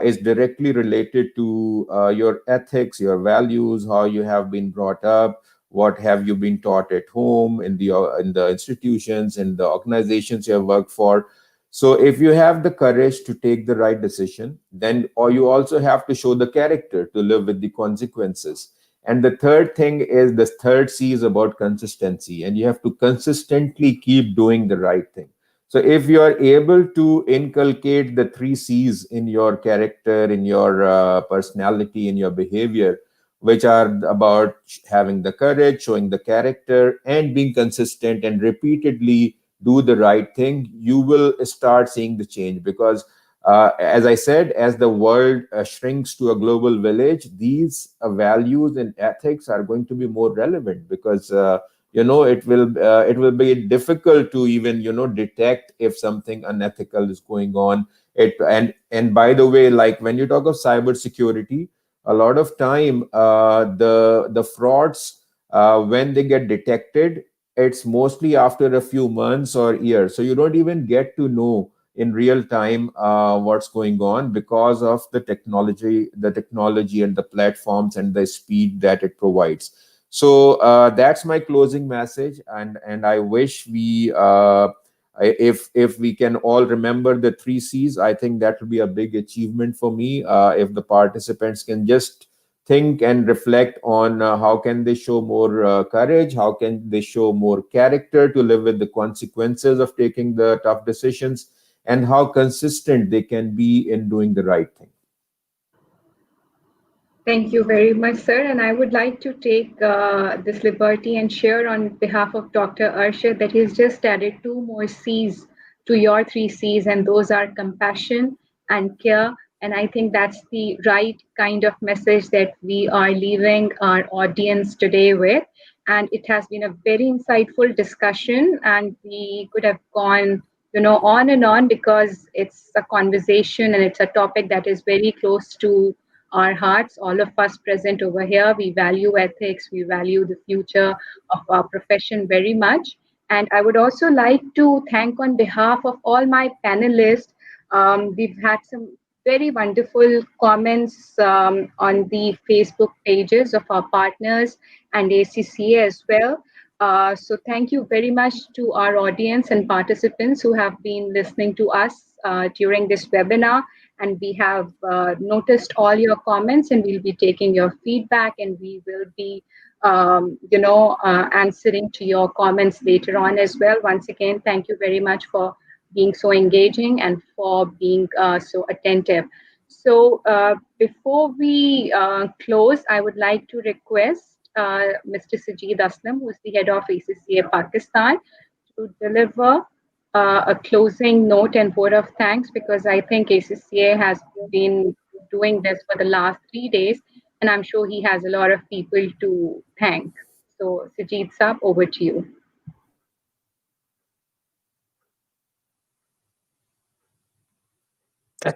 is directly related to your ethics, your values, how you have been brought up, what have you been taught at home, in the institutions, in the organizations you have worked for. So if you have the courage to take the right decision, then or you also have to show the character to live with the consequences. And the third thing is, the third C is about consistency, and you have to consistently keep doing the right thing. So if you are able to inculcate the three C's in your character, in your personality, in your behavior, which are about having the courage, showing the character, and being consistent and repeatedly do the right thing, you will start seeing the change. Because as I said, as the world shrinks to a global village, these values and ethics are going to be more relevant, because it will be difficult to even detect if something unethical is going on. And by the way, like when you talk of cybersecurity, a lot of time the frauds, when they get detected, it's mostly after a few months or years, so you don't even get to know in real time what's going on, because of the technology and the platforms and the speed that it provides. So that's my closing message, and I wish if we can all remember the three C's, I think that will be a big achievement for me. If the participants can just think and reflect on how can they show more courage, how can they show more character to live with the consequences of taking the tough decisions, and how consistent they can be in doing the right thing. Thank you very much, sir. And I would like to take this liberty and share on behalf of Dr. Arshad that he's just added two more C's to your three C's, and those are compassion and care. And I think that's the right kind of message that we are leaving our audience today with. And it has been a very insightful discussion, and we could have gone on and on, because it's a conversation and it's a topic that is very close to our hearts. All of us present over here, we value ethics, we value the future of our profession very much. And I would also like to thank on behalf of all my panelists. We've had some very wonderful comments on the Facebook pages of our partners and ACCA as well. So thank you very much to our audience and participants who have been listening to us during this webinar. And we have noticed all your comments, and we'll be taking your feedback, and we will be answering to your comments later on as well. Once again, thank you very much for being so engaging and for being so attentive. So before we close, I would like to request Mr. Sajid Aslam, who is the head of ACCA Pakistan, to deliver a closing note and vote of thanks, because I think ACCA has been doing this for the last 3 days, and I'm sure he has a lot of people to thank. So Sajid Saab, over to you.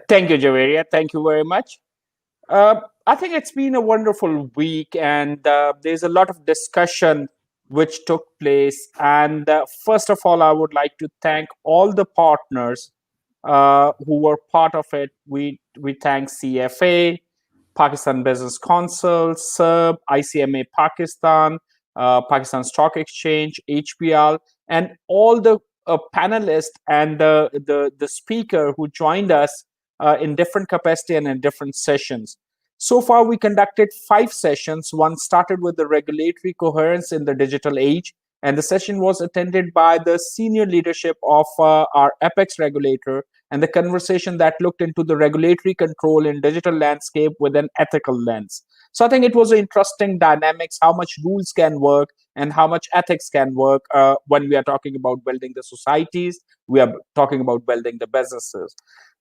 Thank you, Javeria. Thank you very much. I think it's been a wonderful week, and there's a lot of discussion which took place. And first of all, I would like to thank all the partners who were part of it. We thank CFA, Pakistan Business Council, CERB, ICMA Pakistan, Pakistan Stock Exchange, HPL, and all the panelists and the speaker who joined us in different capacity and in different sessions. So far, we conducted 5 sessions. One started with the regulatory coherence in the digital age, and the session was attended by the senior leadership of our apex regulator, and the conversation that looked into the regulatory control in digital landscape with an ethical lens. So I think it was an interesting dynamics, how much rules can work and how much ethics can work when we are talking about building the societies, we are talking about building the businesses.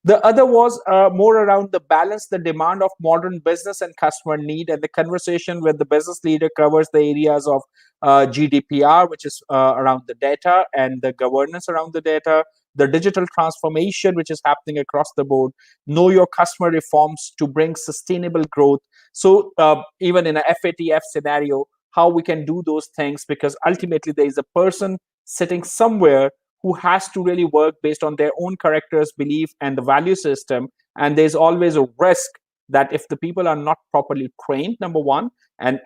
The other was more around the balance, the demand of modern business and customer need, and the conversation with the business leader covers the areas of GDPR, which is around the data and the governance around the data, the digital transformation which is happening across the board, know your customer reforms to bring sustainable growth. So even in a FATF scenario, how we can do those things, because ultimately there is a person sitting somewhere who has to really work based on their own characters, belief, and the value system. And there's always a risk that if the people are not properly trained, number one, and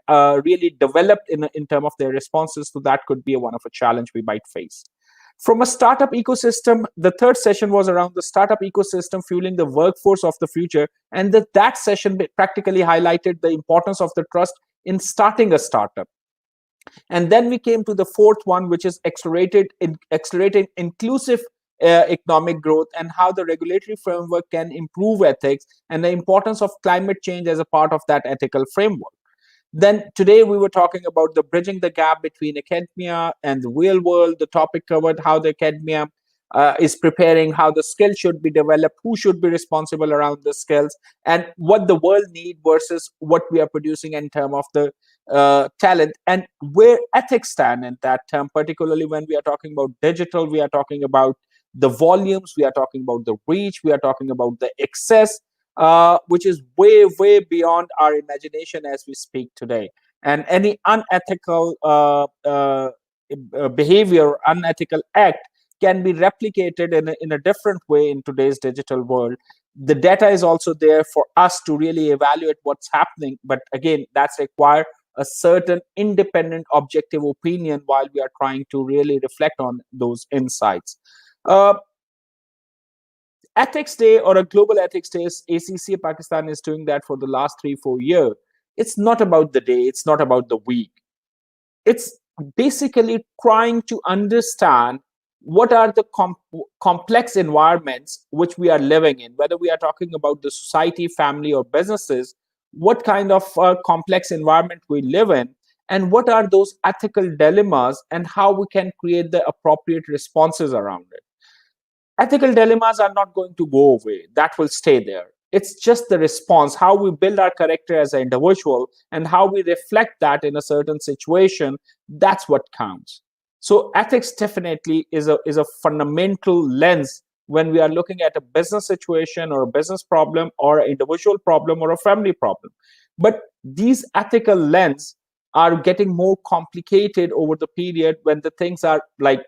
really developed in terms of their responses, so that could be one of a challenge we might face. From a startup ecosystem, the third session was around the startup ecosystem fueling the workforce of the future. And that session practically highlighted the importance of the trust in starting a startup. And then we came to the fourth one, which is accelerating inclusive economic growth, and how the regulatory framework can improve ethics, and the importance of climate change as a part of that ethical framework. Then today we were talking about the bridging the gap between academia and the real world. The topic covered how the academia is preparing, how the skills should be developed, who should be responsible around the skills, and what the world need versus what we are producing in terms of the talent, and where ethics stand in that term, particularly when we are talking about digital. We are talking about the volumes, we are talking about the reach, we are talking about the excess, which is way, way beyond our imagination as we speak today. And any unethical behavior, unethical act can be replicated in a different way in today's digital world. The data is also there for us to really evaluate what's happening. But again, that's require a certain independent, objective opinion while we are trying to really reflect on those insights. Ethics Day, or a global ethics day, ACCA Pakistan is doing that for the last 3-4 years. It's not about the day, it's not about the week. It's basically trying to understand what are the complex environments which we are living in, whether we are talking about the society, family, or businesses, what kind of complex environment we live in, and what are those ethical dilemmas, and how we can create the appropriate responses around it. Ethical dilemmas are not going to go away. That will stay there. It's just the response, how we build our character as an individual and how we reflect that in a certain situation. That's what counts. So ethics definitely is a fundamental lens when we are looking at a business situation or a business problem or an individual problem or a family problem. But these ethical lens are getting more complicated over the period when the things are like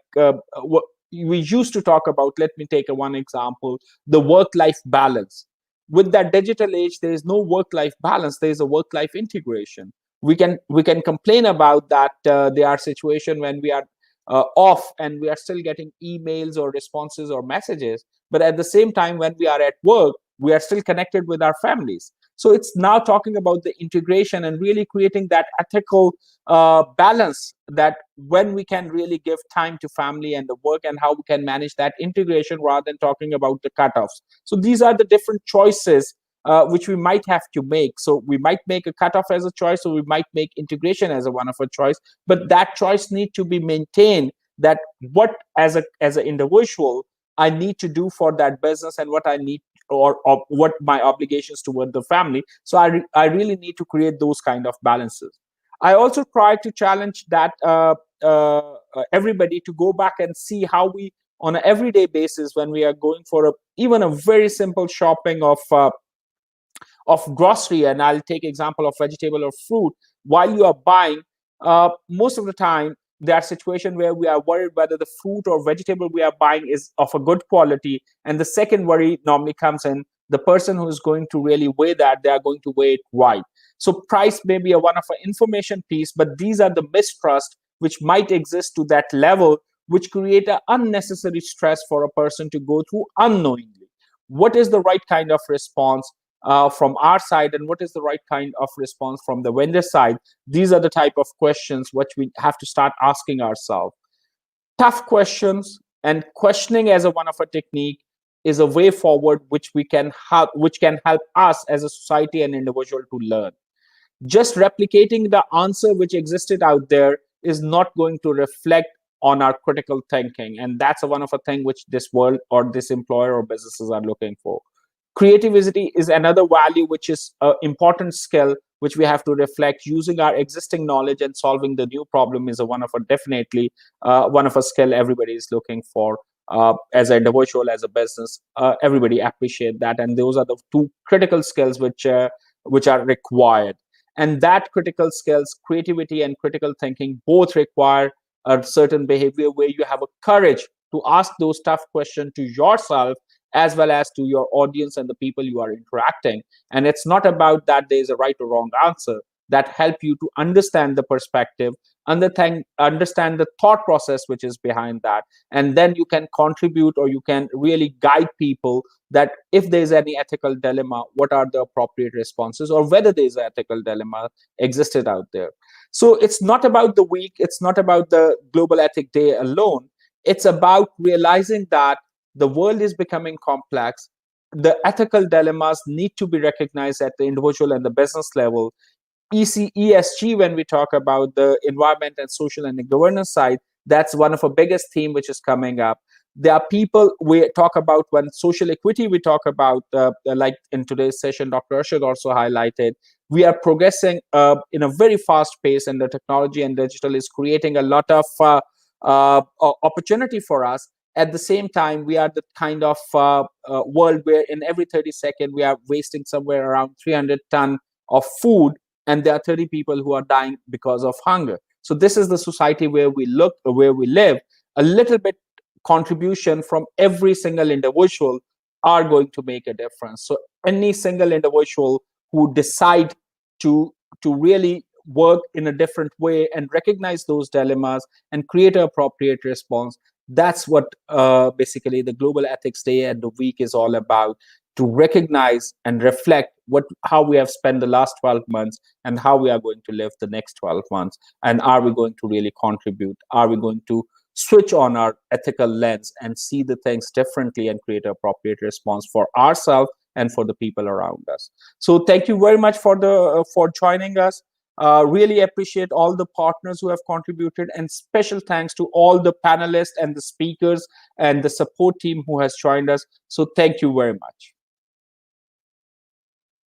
we used to talk about. Let me take one example, the work-life balance. With that digital age, there is no work-life balance, there is a work-life integration. We can complain about that there are situations when we are off and we are still getting emails or responses or messages, but at the same time when we are at work, we are still connected with our families. So it's now talking about the integration and really creating that ethical balance, that when we can really give time to family and the work, and how we can manage that integration rather than talking about the cutoffs. So these are the different choices which we might have to make. So we might make a cutoff as a choice, or we might make integration as one of a choice, but that choice needs to be maintained, that what as an individual I need to do for that business, and what I need, or what my obligations toward the family. So I really need to create those kind of balances. I also try to challenge that everybody to go back and see how we, on an everyday basis, when we are going for even a very simple shopping of grocery, and I'll take example of vegetable or fruit, while you are buying, most of the time there are situations where we are worried whether the fruit or vegetable we are buying is of a good quality. And the second worry normally comes in, the person who is going to really weigh that, they are going to weigh it right. So price may be one of an information piece, but these are the mistrust which might exist to that level, which create an unnecessary stress for a person to go through unknowingly. What is the right kind of response from our side, and what is the right kind of response from the vendor side? These are the type of questions which we have to start asking ourselves. Tough questions, and questioning as one of a technique is a way forward which can help us as a society and individual to learn. Just replicating the answer which existed out there is not going to reflect on our critical thinking, and that's one of a thing which this world or this employer or businesses are looking for. Creativity is another value which is an important skill which we have to reflect. Using our existing knowledge and solving the new problem is definitely one of a skill everybody is looking for. as an individual, as a business. Everybody appreciate that, and those are the two critical skills which are required. And that critical skills, creativity and critical thinking, both require a certain behavior where you have a courage to ask those tough questions to yourself as well as to your audience and the people you are interacting. And it's not about that there's a right or wrong answer. That help you to understand the perspective, understand the thought process which is behind that, and then you can contribute, or you can really guide people that if there's any ethical dilemma, what are the appropriate responses, or whether there's an ethical dilemma existed out there. So it's not about the week, it's not about the Global Ethic Day alone. It's about realizing that the world is becoming complex. The ethical dilemmas need to be recognized at the individual and the business level. ESG, when we talk about the environment and social and the governance side, that's one of the biggest theme which is coming up. There are people we talk about when social equity, we talk about, like in today's session, Dr. Arshad also highlighted, we are progressing in a very fast pace, and the technology and digital is creating a lot of opportunity for us. At the same time, we are the kind of world where in every 30 seconds, we are wasting somewhere around 300 tons of food, and there are 30 people who are dying because of hunger. So this is the society where we live. A little bit contribution from every single individual are going to make a difference. So any single individual who decide to really work in a different way and recognize those dilemmas and create an appropriate response, that's what basically the Global Ethics Day and the week is all about, to recognize and reflect how we have spent the last 12 months and how we are going to live the next 12 months. And are we going to really contribute? Are we going to switch on our ethical lens and see the things differently and create an appropriate response for ourselves and for the people around us? So thank you very much for joining us. Really appreciate all the partners who have contributed, and special thanks to all the panelists and the speakers and the support team who has joined us. So thank you very much.